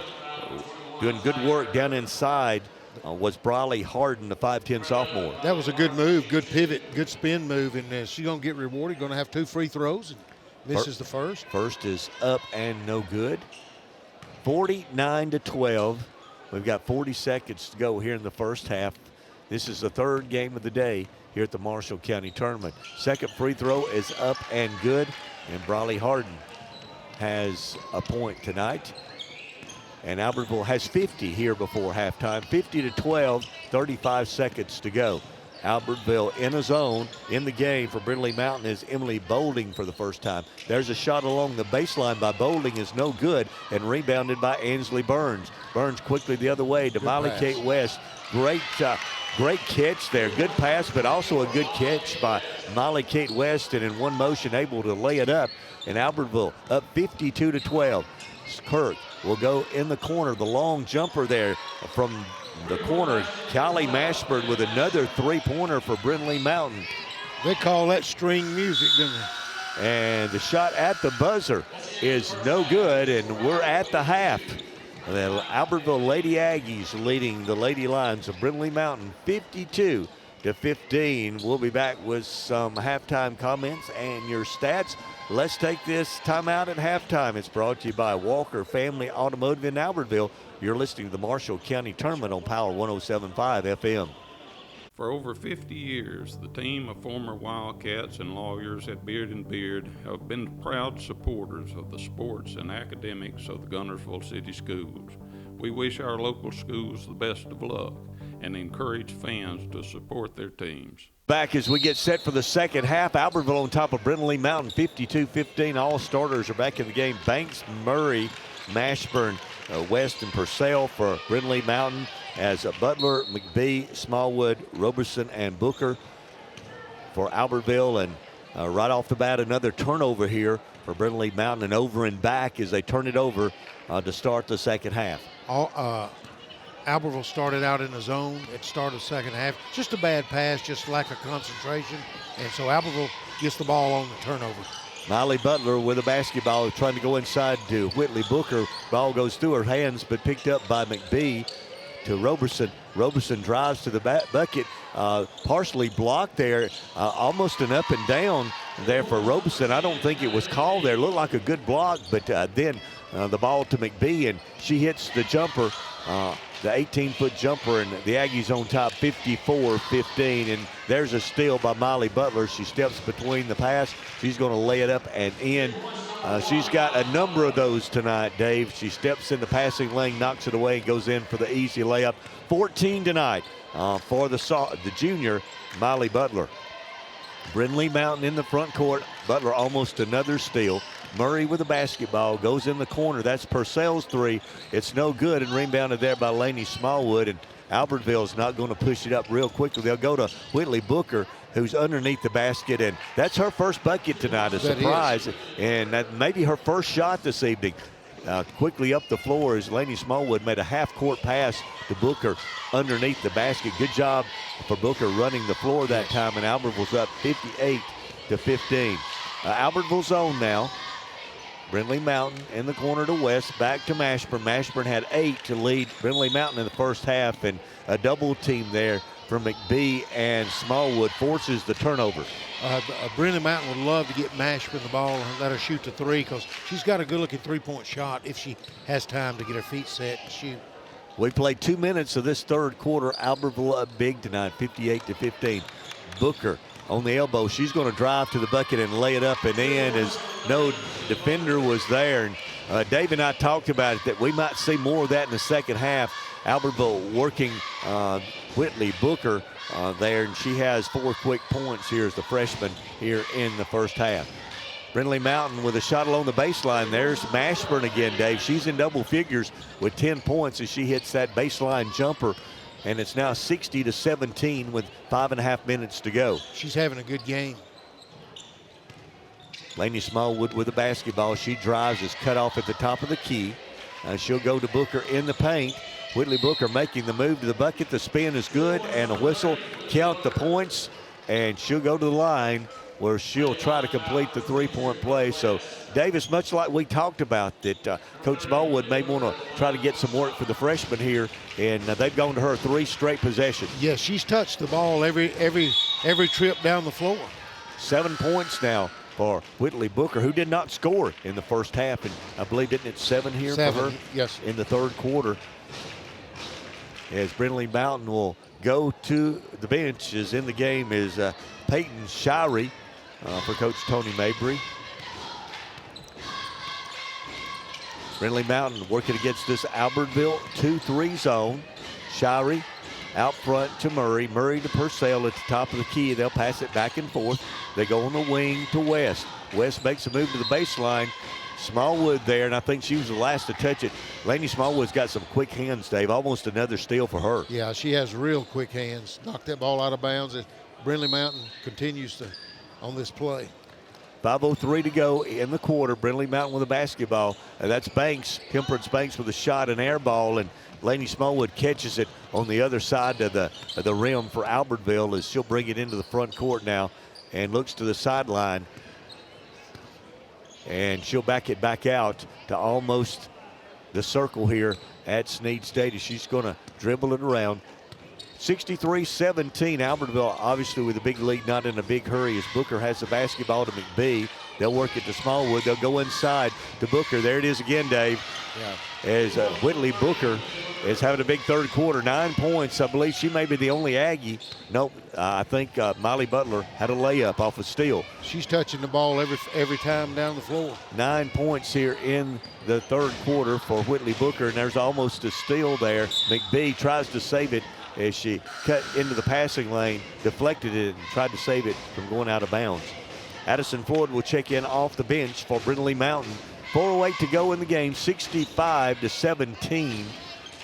doing good work down inside was Briley Harden, the 5'10 sophomore. That was a good move, good pivot, good spin move. And she's going to get rewarded. Going to have 2 free throws. And misses the first. First is up and no good. 49-12. We've got 40 seconds to go here in the first half. This is the 3rd game of the day here at the Marshall County Tournament. Second free throw is up and good, and Briley Harden has a point tonight. And Albertville has 50 here before halftime. 50-12, 35 seconds to go. Albertville in a zone in the game for Brindley Mountain is Emily Bolding for the first time. There's a shot along the baseline by Bolding is no good and rebounded by Ansley Burns. Burns quickly the other way to Molly Kate West. Great catch there. Good pass, but also a good catch by Molly Kate West, and in one motion able to lay it up. And Albertville up 52-12. Kirk will go in the corner. The long jumper there from the corner. Callie Mashburn with another 3-pointer for Brindlee Mountain. They call that string music, don't they? And the shot at the buzzer is no good, and we're at the half. The Albertville Lady Aggies leading the Lady Lions of Brindlee Mountain 52-12. to 15. We'll be back with some halftime comments and your stats. Let's take this timeout at halftime. It's brought to you by Walker Family Automotive in Albertville. You're listening to the Marshall County Tournament on Power 107.5 FM. For over 50 years, the team of former Wildcats and lawyers at Beard and Beard have been proud supporters of the sports and academics of the Guntersville City Schools. We wish our local schools the best of luck and encourage fans to support their teams. Back as we get set for the second half. Albertville on top of Brindlee Mountain, 52-15. All starters are back in the game. Banks, Murray, Mashburn, West, and Purcell for Brindlee Mountain, as Butler, McBee, Smallwood, Roberson, and Booker for Albertville. And right off the bat, another turnover here for Brindlee Mountain, and over and back as they turn it over to start the second half. Albertville started out in the zone at the start of the second half. Just a bad pass, just lack of concentration. And so Albertville gets the ball on the turnover. Miley Butler with a basketball trying to go inside to Whitley Booker. Ball goes through her hands, but picked up by McBee to Roberson. Roberson drives to the bucket, partially blocked there, almost an up and down there for Roberson. I don't think it was called there. It looked like a good block, but then the ball to McBee, and she hits the jumper, the 18-foot jumper, and the Aggies on top 54-15. And there's a steal by Miley Butler. She steps between the pass. She's going to lay it up and in. She's got a number of those tonight, Dave. She steps in the passing lane, knocks it away, and goes in for the easy layup. 14 tonight for the junior, Miley Butler. Brindlee Mountain in the front court. Butler almost another steal. Murray with the basketball, goes in the corner. That's Purcell's three. It's no good, and rebounded there by Laney Smallwood. And Albertville's not going to push it up real quickly. They'll go to Whitley Booker, who's underneath the basket, and that's her first bucket tonight, a surprise. And that may be her first shot this evening. Quickly up the floor as Laney Smallwood made a half-court pass to Booker underneath the basket. Good job for Booker running the floor that time, and Albertville's up 58-15. Albertville's zone now. Brindlee Mountain in the corner to West, back to Mashburn. Mashburn had 8 to lead Brindlee Mountain in the first half, and a double team there from McBee and Smallwood forces the turnover. Brindlee Mountain would love to get Mashburn the ball and let her shoot the three, because she's got a good-looking three-point shot if she has time to get her feet set and shoot. We played 2 minutes of this third quarter. Albertville up big tonight, 58-15. Booker on the elbow. She's going to drive to the bucket and lay it up and in, as no defender was there. And Dave and I talked about it, that we might see more of that in the second half. Albertville working Whitley Booker there, and she has 4 quick points here as the freshman here in the first half. Brindlee Mountain with a shot along the baseline. There's Mashburn again, Dave. She's in double figures with 10 points as she hits that baseline jumper. And it's now 60-17 with 5.5 minutes to go. She's having a good game. Laney Smallwood with the basketball. She drives, is cut off at the top of the key. She'll go to Booker in the paint. Whitley Booker making the move to the bucket. The spin is good, and a whistle. Count the points, and she'll go to the line where she'll try to complete the three-point play. So, Davis, much like we talked about, that Coach Smallwood may want to try to get some work for the freshman here, and they've gone to her 3 straight possessions. Yeah, she's touched the ball every trip down the floor. 7 points now for Whitley Booker, who did not score in the first half, and I believe, didn't it 7 here for her? Yes. In the third quarter. As Brindlee Mountain will go to the bench, as in the game is Peyton Shirey for Coach Tony Mabry. Brindlee Mountain working against this Albertville 2-3 zone. Shirey out front to Murray. Murray to Purcell at the top of the key. They'll pass it back and forth. They go on the wing to West. West makes a move to the baseline. Smallwood there, and I think she was the last to touch it. Laney Smallwood's got some quick hands, Dave. Almost another steal for her. Yeah, she has real quick hands. Knocked that ball out of bounds. Brindlee Mountain continues to on this play. 5:03 to go in the quarter. Brindlee Mountain with a basketball. That's Banks, Temperance Banks with a shot, and air ball, and Laney Smallwood catches it on the other side of the rim for Albertville, as she'll bring it into the front court now and looks to the sideline. And she'll back it back out to almost the circle here at Snead Stadium. She's going to dribble it around. 63-17. Albertville obviously with a big lead, not in a big hurry as Booker has the basketball to McBee. They'll work it to Smallwood. They'll go inside to Booker. There it is again, Dave. Yeah. As Whitley Booker is having a big third quarter. 9 points. I believe she may be the only Aggie. Nope. I think Miley Butler had a layup off a steal. She's touching the ball every time down the floor. 9 points here in the third quarter for Whitley Booker, and there's almost a steal there. McBee tries to save it as she cut into the passing lane, deflected it, and tried to save it from going out of bounds. Addison Floyd will check in off the bench for Brindley Mountain. 4:08 to go in the game, 65-17.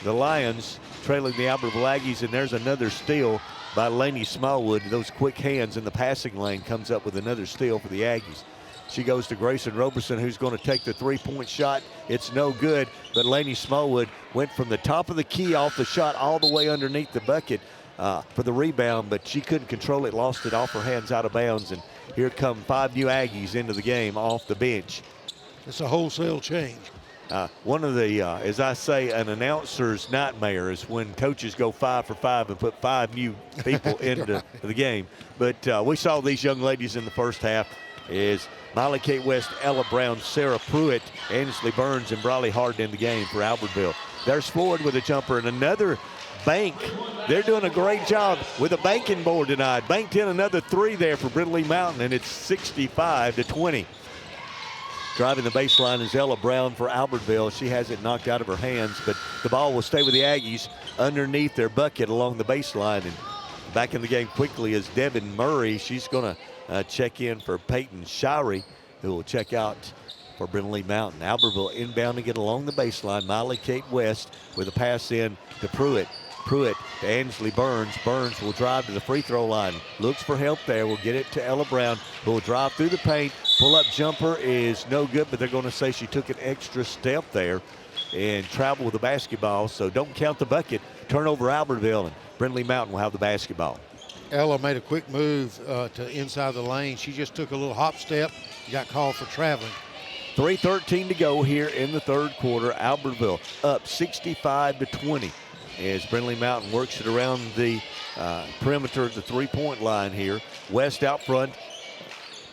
The Lions trailing the Albertville Aggies, and there's another steal by Lainey Smallwood. Those quick hands in the passing lane comes up with another steal for the Aggies. She goes to Grayson Roberson, who's going to take the three-point shot. It's no good, but Lainey Smallwood went from the top of the key off the shot all the way underneath the bucket for the rebound, but she couldn't control it, lost it off her hands out of bounds, and here come 5 new Aggies into the game off the bench. It's a wholesale change. One of the, as I say, an announcer's nightmare is when coaches go 5 for 5 and put 5 new people into the game. But we saw these young ladies in the first half is Miley Kate West, Ella Brown, Sarah Pruitt, Ansley Burns, and Briley Harden in the game for Albertville. There's Floyd with a jumper and another bank. They're doing a great job with a banking board tonight. Banked in another 3 there for Brindley Mountain, and it's 65-20. Driving the baseline is Ella Brown for Albertville. She has it knocked out of her hands, but the ball will stay with the Aggies underneath their bucket along the baseline. And back in the game quickly is Devin Murray. She's going to check in for Peyton Shirey, who will check out for Brindley Mountain. Albertville inbounding it along the baseline. Miley Kate West with a pass in to Pruitt. Pruitt to Ansley Burns. Burns will drive to the free throw line. Looks for help there. Will get it to Ella Brown, who will drive through the paint. Pull-up jumper is no good, but they're going to say she took an extra step there and traveled with the basketball, so don't count the bucket. Turnover Albertville, and Brindley Mountain will have the basketball. Ella made a quick move to inside the lane. She just took a little hop step, got called for traveling. 3:13 to go here in the third quarter. Albertville up 65-20 as Brindley Mountain works it around the perimeter of the three-point line here. West out front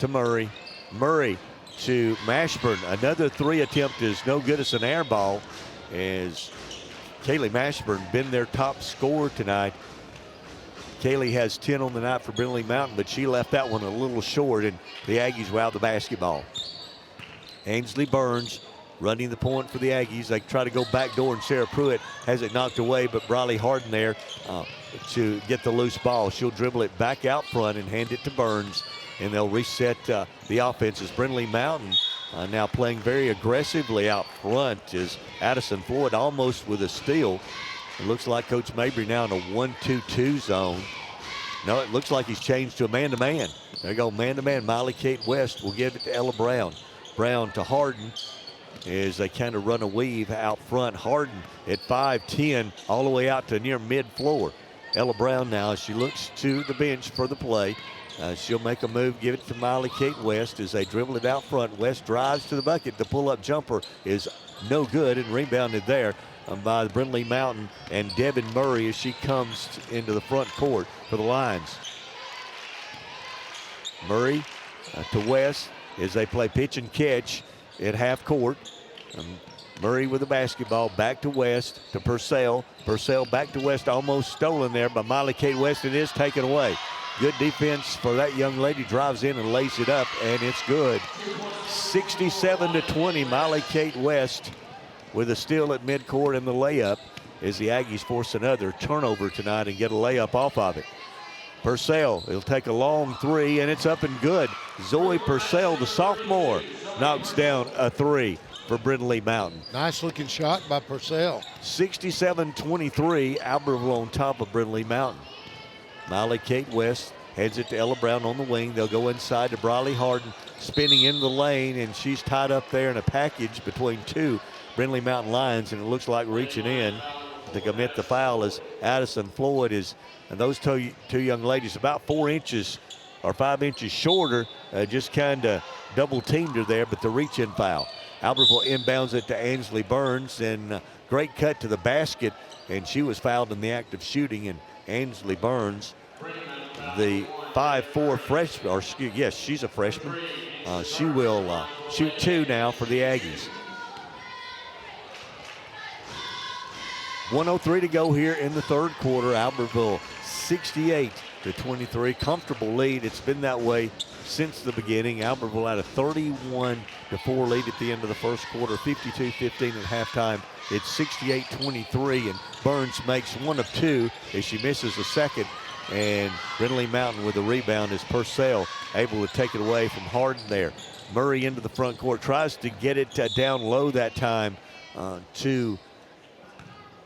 to Murray. Murray to Mashburn. Another 3 attempt is no good. It's an air ball as Kaylee Mashburn been their top scorer tonight. Kaylee has 10 on the night for Brindley Mountain, but she left that one a little short, and the Aggies were out the basketball. Ainsley Burns running the point for the Aggies. They try to go backdoor, and Sarah Pruitt has it knocked away, but Briley Harden there to get the loose ball. She'll dribble it back out front and hand it to Burns, and they'll reset the offense as Brindley Mountain now playing very aggressively out front as Addison Floyd almost with a steal. It looks like Coach Mabry now in a 1-2-2 zone. No, it looks like he's changed to a man-to-man. There you go, man-to-man. Miley Kate West will give it to Ella Brown. Brown to Harden as they kind of run a weave out front. Harden at 5'10", all the way out to near mid-floor. Ella Brown now, as she looks to the bench for the play. She'll make a move, give it to Miley Kate West as they dribble it out front. West drives to the bucket. The pull-up jumper is no good and rebounded there by the Brindley Mountain and Devin Murray as she comes into the front court for the Lions. Murray to West as they play pitch and catch at half court. Murray with the basketball back to West to Purcell. Purcell back to West, almost stolen there by Miley Kate West. It is taken away. Good defense for that young lady. Drives in and lays it up, and it's good. 67-20, Miley Kate West with a steal at midcourt and the layup as the Aggies force another turnover tonight and get a layup off of it. Purcell, he'll take a long 3, and it's up and good. Zoe Purcell, the sophomore, knocks down a 3 for Brindley Mountain. Nice looking shot by Purcell. 67-23, Albertville on top of Brindley Mountain. Miley Kate West heads it to Ella Brown on the wing. They'll go inside to Briley Harden, spinning into the lane, and she's tied up there in a package between 2 Brindley Mountain Lions, and it looks like reaching in to commit the foul as Addison Floyd is, and those two young ladies about 4 inches or 5 inches shorter, just kind of double teamed her there, but the reach-in foul. Albertville inbounds it to Ansley Burns, and great cut to the basket, and she was fouled in the act of shooting, and Ansley Burns, the 5'4" freshman, or yes, she's a freshman. She will shoot 2 now for the Aggies. 1:03 to go here in the third quarter. Albertville 68-23, comfortable lead. It's been that way since the beginning. Albertville had a 31-4 lead at the end of the first quarter, 52-15 at halftime. It's 68-23, and Burns makes 1 of 2 as she misses the second. And Brindlee Mtn with the rebound is Purcell able to take it away from Harden there. Murray into the front court, tries to get it down low that time to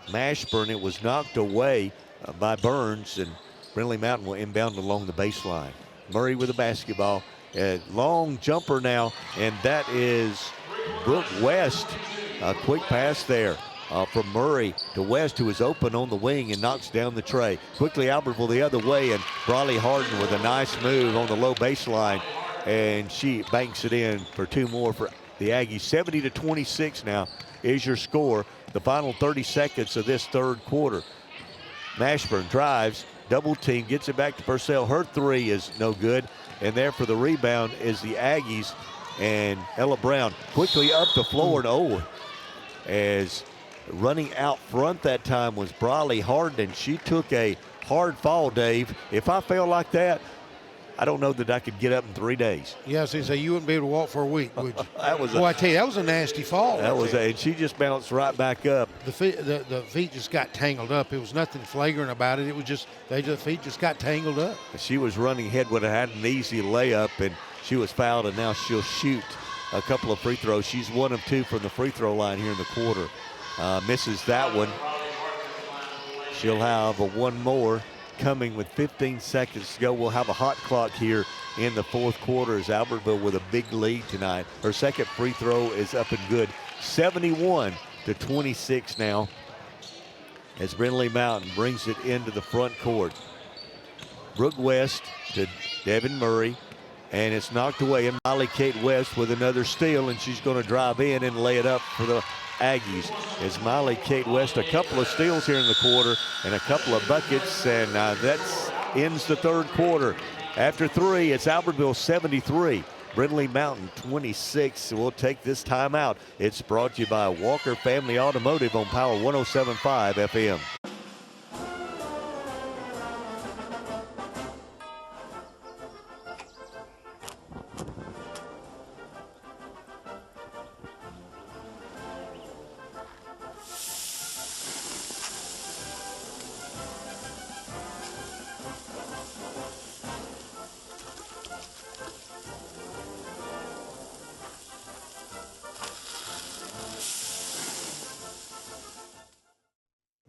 Mashburn. It was knocked away by Burns, and Brindlee Mtn will inbound along the baseline. Murray with the basketball. A long jumper now, and that is Brooke West. A quick pass there from Murray to West, who is open on the wing and knocks down the tray. Quickly Albertville the other way, and Brawley Harden with a nice move on the low baseline, and she banks it in for 2 more for the Aggies. 70-26 now is your score. The final 30 seconds of this third quarter. Mashburn drives, double team, gets it back to Purcell. Her 3 is no good, and there for the rebound is the Aggies, and Ella Brown quickly up the floor, and as running out front that time was Brawley Harden. She took a hard fall, Dave. If I fell like that, I don't know that I could get up in 3 days. Yeah, so you wouldn't be able to walk for a week, would you? That was I tell you, that was a nasty fall. That was and she just bounced right back up. The feet just got tangled up. It was nothing flagrant about it. It was just the feet just got tangled up. She was running ahead, would have had an easy layup, and she was fouled, and now she'll shoot a couple of free throws. She's 1 of 2 from the free throw line here in the quarter. Misses that one. She'll have one more coming with 15 seconds to go. We'll have a hot clock here in the fourth quarter as Albertville with a big lead tonight. Her second free throw is up and good. 71-26 now as Brindlee Mtn brings it into the front court. Brooke West to Devin Murray, and it's knocked away. And Molly Kate West with another steal, and she's going to drive in and lay it up for the Aggies. As Molly Kate West, a couple of steals here in the quarter and a couple of buckets, and that ends the third quarter. After 3, it's Albertville 73, Brindlee Mtn 26. We'll take this time out. It's brought to you by Walker Family Automotive on Power 107.5 FM.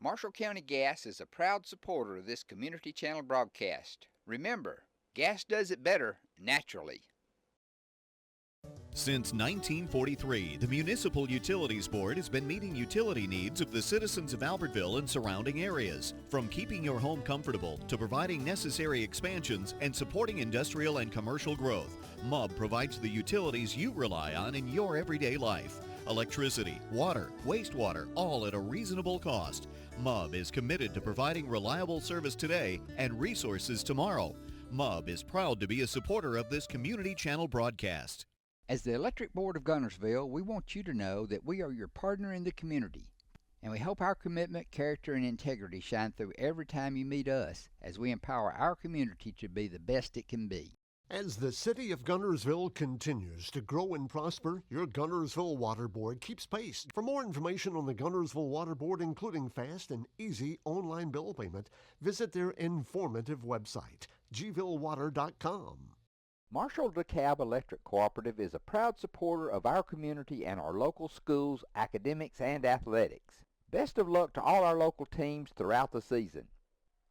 Marshall County Gas is a proud supporter of this community channel broadcast. Remember, gas does it better naturally. Since 1943, the Municipal Utilities Board has been meeting utility needs of the citizens of Albertville and surrounding areas. From keeping your home comfortable to providing necessary expansions and supporting industrial and commercial growth, MUB provides the utilities you rely on in your everyday life. Electricity, water, wastewater, all at a reasonable cost. MUB is committed to providing reliable service today and resources tomorrow. MUB is proud to be a supporter of this community channel broadcast. As the Electric Board of Guntersville, we want you to know that we are your partner in the community, and we hope our commitment, character, and integrity shine through every time you meet us as we empower our community to be the best it can be. As the city of Guntersville continues to grow and prosper, your Guntersville Water Board keeps pace. For more information on the Guntersville Water Board, including fast and easy online bill payment, visit their informative website, gvillewater.com. Marshall DeKalb Electric Cooperative is a proud supporter of our community and our local schools, academics, and athletics. Best of luck to all our local teams throughout the season.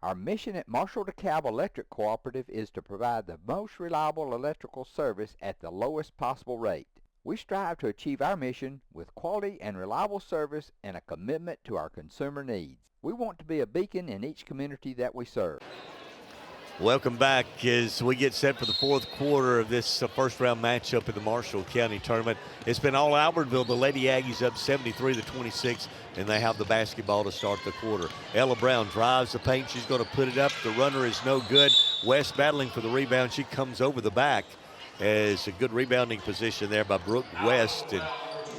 Our mission at Marshall DeKalb Electric Cooperative is to provide the most reliable electrical service at the lowest possible rate. We strive to achieve our mission with quality and reliable service and a commitment to our consumer needs. We want to be a beacon in each community that we serve. Welcome back as we get set for the fourth quarter of this first round matchup in the Marshall County Tournament. It's been all Albertville. The Lady Aggies up 73-26, and they have the basketball to start the quarter. Ella Brown drives the paint. She's going to put it up. The runner is no good. West battling for the rebound. She comes over the back as a good rebounding position there by Brooke West, and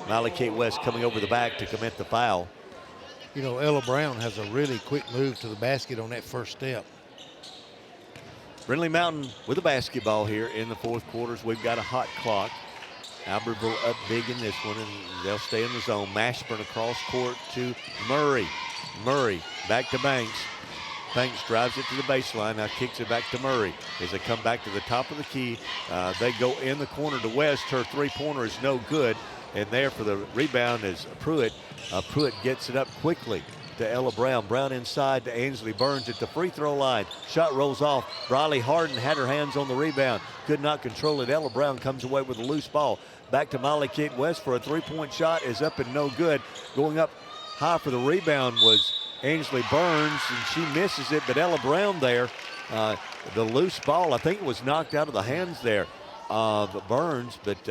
Miley Kate West coming over the back to commit the foul. You know, Ella Brown has a really quick move to the basket on that first step. Brindlee Mountain with the basketball here in the fourth quarters. We've got a hot clock. Albertville up big in this one, and they'll stay in the zone. Mashburn across court to Murray. Murray back to Banks. Banks drives it to the baseline, now kicks it back to Murray. As they come back to the top of the key, they go in the corner to West. Her three-pointer is no good, and there for the rebound is Pruitt. Pruitt gets it up quickly to Ella Brown. Brown inside to Ainsley Burns at the free throw line. Shot rolls off. Briley Harden had her hands on the rebound. Could not control it. Ella Brown comes away with a loose ball. Back to Molly Kate West for a three-point shot. Is up and no good. Going up high for the rebound was Ainsley Burns, and she misses it. But Ella Brown there, the loose ball, I think it was knocked out of the hands there of Burns. But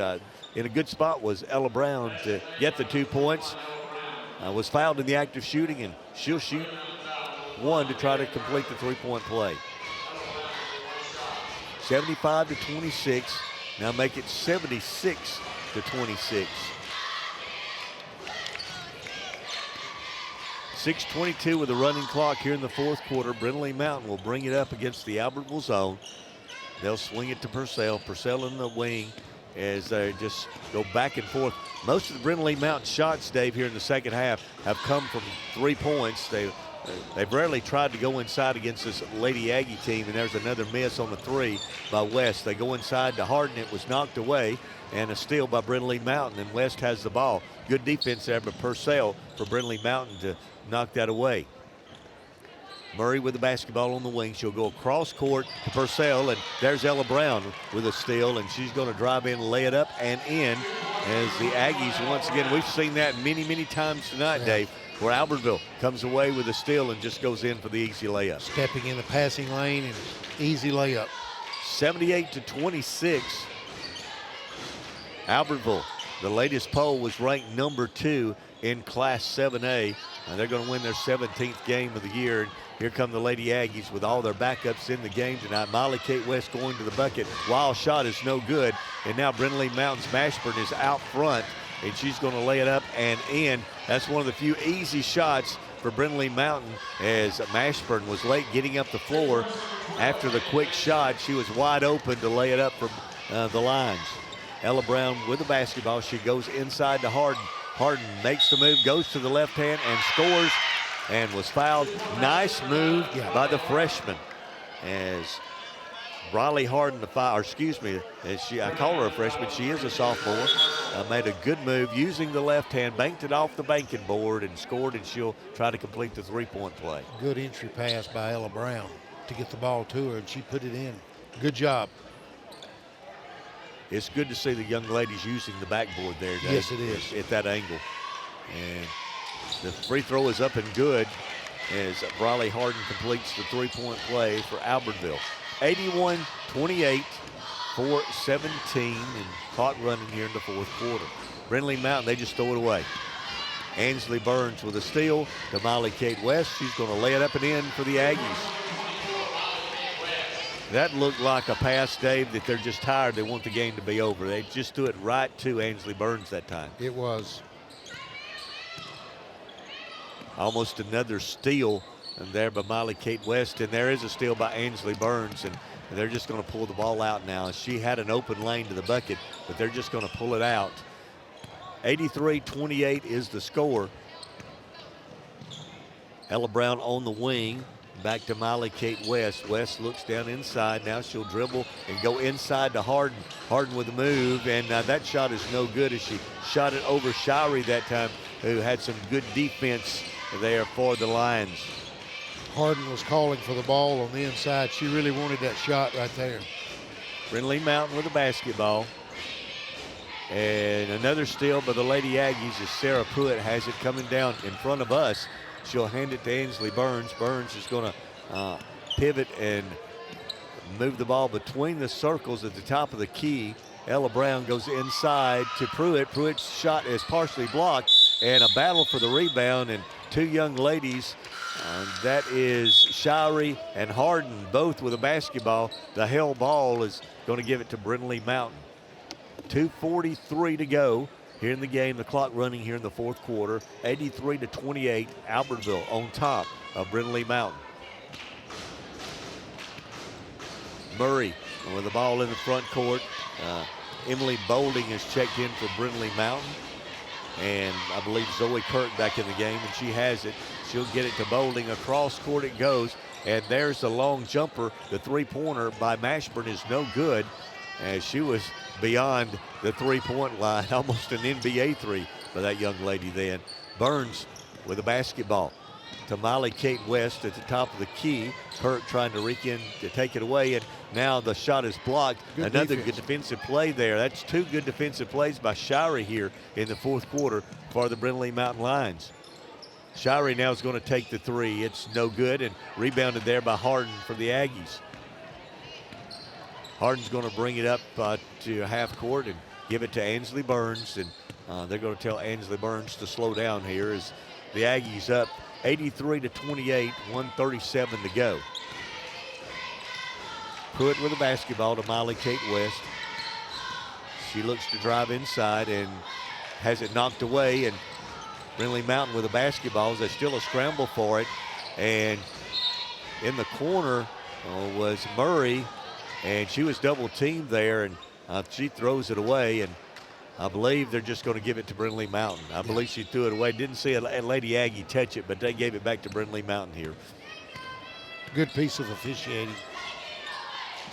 in a good spot was Ella Brown to get the 2 points. Was fouled in the act of shooting, and she'll shoot one to try to complete the three-point play. 75-26. Now make it 76-26. 6:22 with a running clock here in the fourth quarter. Brindlee Mountain will bring it up against the Albertville zone. They'll swing it to Purcell. Purcell in the wing as they just go back and forth. Most of the Brindlee Mountain shots, Dave, here in the second half have come from 3 points. They've rarely tried to go inside against this Lady Aggie team, and there's another miss on the three by West. They go inside to Harden. It was knocked away, and a steal by Brindlee Mountain, and West has the ball. Good defense there, but Purcell for Brindlee Mountain to knock that away. Murray with the basketball on the wing. She'll go across court to Purcell, and there's Ella Brown with a steal, and she's going to drive in, lay it up, and in. As the Aggies, once again, we've seen that many, many times tonight, Dave, where Albertville comes away with a steal and just goes in for the easy layup. Stepping in the passing lane and easy layup. 78-26. Albertville, the latest poll was ranked number 2 in Class 7A. And they're going to win their 17th game of the year. And here come the Lady Aggies with all their backups in the game tonight. Molly Kate West going to the bucket. Wild shot is no good. And now Brindlee Mountain's Mashburn is out front, and she's going to lay it up and in. That's one of the few easy shots for Brindlee Mountain, as Mashburn was late getting up the floor. After the quick shot, she was wide open to lay it up from the lines. Ella Brown with the basketball. She goes inside to Harden. Harden makes the move, goes to the left hand, and scores, and was fouled. Nice move by the freshman, as Briley Harden, I call her a freshman. She is a sophomore. Made a good move using the left hand, banked it off the banking board, and scored, and she'll try to complete the three-point play. Good entry pass by Ella Brown to get the ball to her, and she put it in. Good job. It's good to see the young ladies using the backboard there, Dave. Yes, it is. At that angle. And the free throw is up and good as Briley Harden completes the three-point play for Albertville. 81-28, 4:17, and clock running here in the fourth quarter. Brindlee Mountain, they just throw it away. Ainsley Burns with a steal to Molly Kate West. She's going to lay it up and in for the Aggies. That looked like a pass, Dave, that they're just tired. They want the game to be over. They just threw it right to Ainsley Burns that time. It was. Almost another steal there by Molly Kate West, and there is a steal by Ainsley Burns, and they're just going to pull the ball out now. She had an open lane to the bucket, but they're just going to pull it out. 83-28 is the score. Ella Brown on the wing. Back to Molly Kate West. West looks down inside. Now she'll dribble and go inside to Harden. Harden with the move, and that shot is no good as she shot it over Shirey that time, who had some good defense there for the Lions. Harden was calling for the ball on the inside. She really wanted that shot right there. Brindlee Mountain with the basketball. And another steal by the Lady Aggies as Sarah Pruitt has it coming down in front of us. She'll hand it to Ainsley Burns. Burns is going to pivot and move the ball between the circles at the top of the key. Ella Brown goes inside to Pruitt. Pruitt's shot is partially blocked, and a battle for the rebound, and two young ladies, that is Shirey and Harden, both with a basketball. The hell ball is going to give it to Brindlee Mountain. 2:43 to go here in the game. The clock running here in the fourth quarter. 83-28, Albertville on top of Brindlee Mountain. Murray with the ball in the front court. Emily Bolding is checked in for Brindlee Mountain. And I believe Zoe Kirk back in the game, and she has it. She'll get it to Bolding. Across court it goes. And there's the long jumper. The three-pointer by Mashburn is no good, as she was beyond the three-point line. Almost an NBA three for that young lady then. Burns with the basketball to Molly Kate West at the top of the key. Kirk trying to reach in to take it away, and now the shot is blocked. Another good defensive play there. That's two good defensive plays by Shirey here in the fourth quarter for the Brindlee Mountain Lions. Shirey now is going to take the three. It's no good, and rebounded there by Harden for the Aggies. Harden's going to bring it up to half court and give it to Ansley Burns, and they're going to tell Ansley Burns to slow down here as the Aggies up 83-28, 1:37 to go. Pruitt with the basketball to Molly Kate West. She looks to drive inside and has it knocked away, and Brindlee Mountain with the basketball. There's still a scramble for it, and in the corner was Murray, and she was double teamed there, and she throws it away, and I believe they're just going to give it to Brindlee Mountain. I believe she threw it away. Didn't see a Lady Aggie touch it, but they gave it back to Brindlee Mountain here. Good piece of officiating.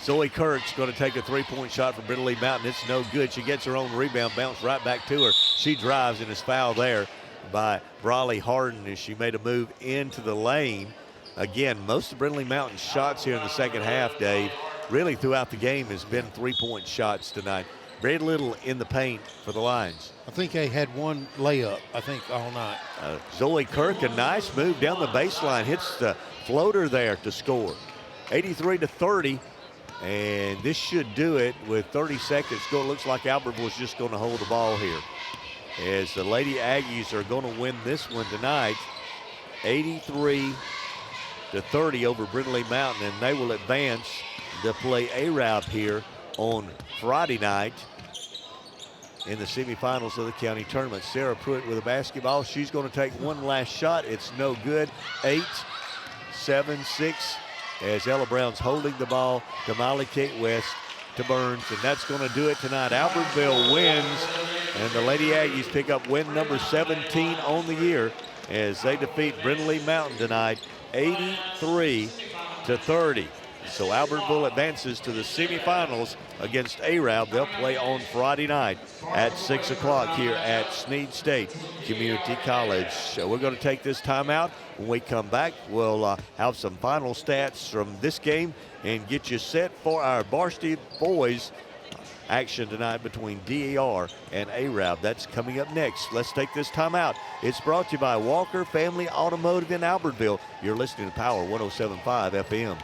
Zoe Kirk's going to take a three-point shot from Brindlee Mountain. It's no good. She gets her own rebound, bounced right back to her. She drives and is fouled there by Brawley Harden as she made a move into the lane. Again, most of Brindlee Mountain's shots here in the second half, Dave, really throughout the game has been three-point shots tonight. Very little in the paint for the Lions. I think they had one layup, all night. Zoe Kirk, a nice move down the baseline, hits the floater there to score. 83-30, and this should do it with 30 seconds to go. It looks like Albertville is just going to hold the ball here, as the Lady Aggies are going to win this one tonight, 83-30 over Brindlee Mountain, and they will advance to play Arab here on Friday night in the semifinals of the county tournament. Sarah Pruitt with a basketball. She's going to take one last shot. It's no good. 8-7-6 as Ella Brown's holding the ball to Molly Kate West to Burns, and that's going to do it tonight. Albertville wins, and the Lady Aggies pick up win number 17 on the year as they defeat Brindlee Mountain tonight, 83-30. So Albertville advances to the semifinals against Arab. They'll play on Friday night at 6 o'clock here at Snead State Community College. So we're going to take this timeout. When we come back, we'll have some final stats from this game and get you set for our varsity boys action tonight between DAR and Arab. That's coming up next. Let's take this timeout. It's brought to you by Walker Family Automotive in Albertville. You're listening to Power 107.5 FM.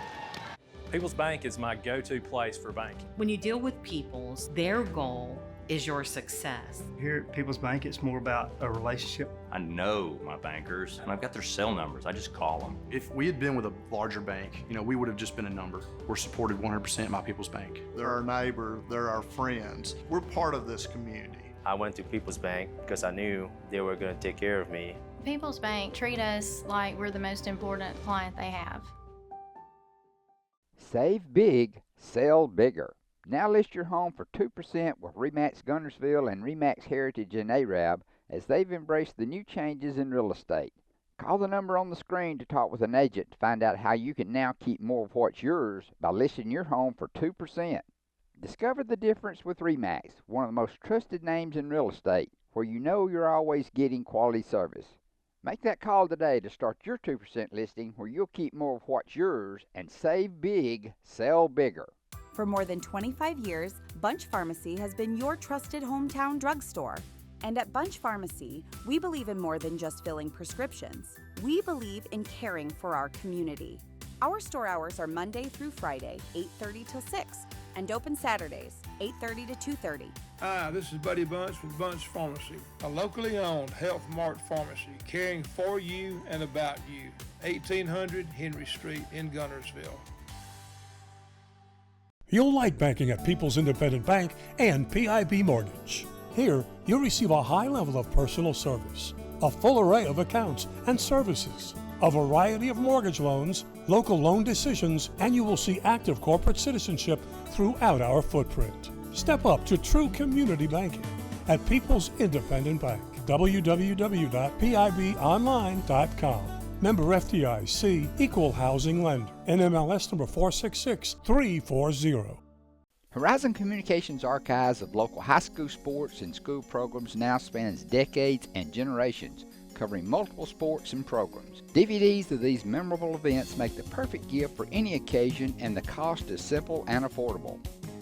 People's Bank is my go-to place for banking. When you deal with People's, their goal is your success. Here at People's Bank, it's more about a relationship. I know my bankers, and I've got their cell numbers. I just call them. If we had been with a larger bank, we would have just been a number. We're supported 100% by People's Bank. They're our neighbor, they're our friends. We're part of this community. I went to People's Bank because I knew they were going to take care of me. People's Bank treat us like we're the most important client they have. Save big, sell bigger. Now list your home for 2% with RE/MAX Guntersville and RE/MAX Heritage in Arab as they've embraced the new changes in real estate. Call the number on the screen to talk with an agent to find out how you can now keep more of what's yours by listing your home for 2%. Discover the difference with RE/MAX, one of the most trusted names in real estate, where you know you're always getting quality service. Make that call today to start your 2% listing where you'll keep more of what's yours and save big, sell bigger. For more than 25 years, Bunch Pharmacy has been your trusted hometown drugstore. And at Bunch Pharmacy, we believe in more than just filling prescriptions. We believe in caring for our community. Our store hours are Monday through Friday, 8:30 till 6, and open Saturdays, 8:30 to 2:30. Hi, this is Buddy Bunch with Bunch Pharmacy, a locally owned Health Mart pharmacy caring for you and about you. 1800 Henry Street in Guntersville. You'll like banking at People's Independent Bank and PIB Mortgage. Here, you'll receive a high level of personal service, a full array of accounts and services, a variety of mortgage loans, local loan decisions, and you will see active corporate citizenship throughout our footprint. Step up to true community banking at People's Independent Bank. www.pibonline.com. Member FDIC, Equal Housing Lender. NMLS number 466340. Horizon Communications' archives of local high school sports and school programs now spans decades and generations, covering multiple sports and programs. DVDs of these memorable events make the perfect gift for any occasion, and the cost is simple and affordable.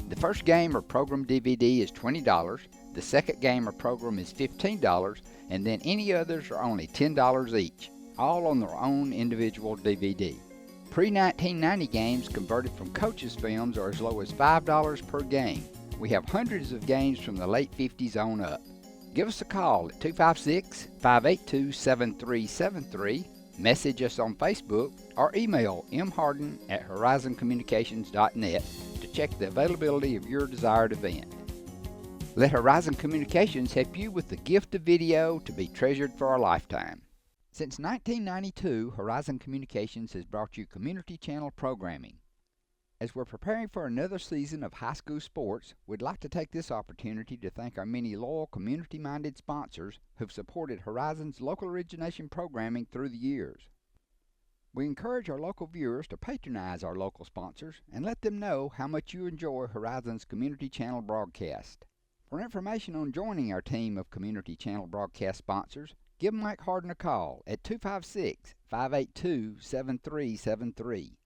The first game or program DVD is $20, the second game or program is $15, and then any others are only $10 each, all on their own individual DVD. Pre-1990 games converted from coaches' films are as low as $5 per game. We have hundreds of games from the late 50s on up. Give us a call at 256-582-7373, message us on Facebook, or email mharden@horizoncommunications.net to check the availability of your desired event. Let Horizon Communications help you with the gift of video to be treasured for a lifetime. Since 1992, Horizon Communications has brought you community channel programming. As we're preparing for another season of high school sports, we'd like to take this opportunity to thank our many loyal community-minded sponsors who've supported Horizon's local origination programming through the years. We encourage our local viewers to patronize our local sponsors and let them know how much you enjoy Horizon's community channel broadcast. For information on joining our team of community channel broadcast sponsors, give Mike Harden a call at 256-582-7373.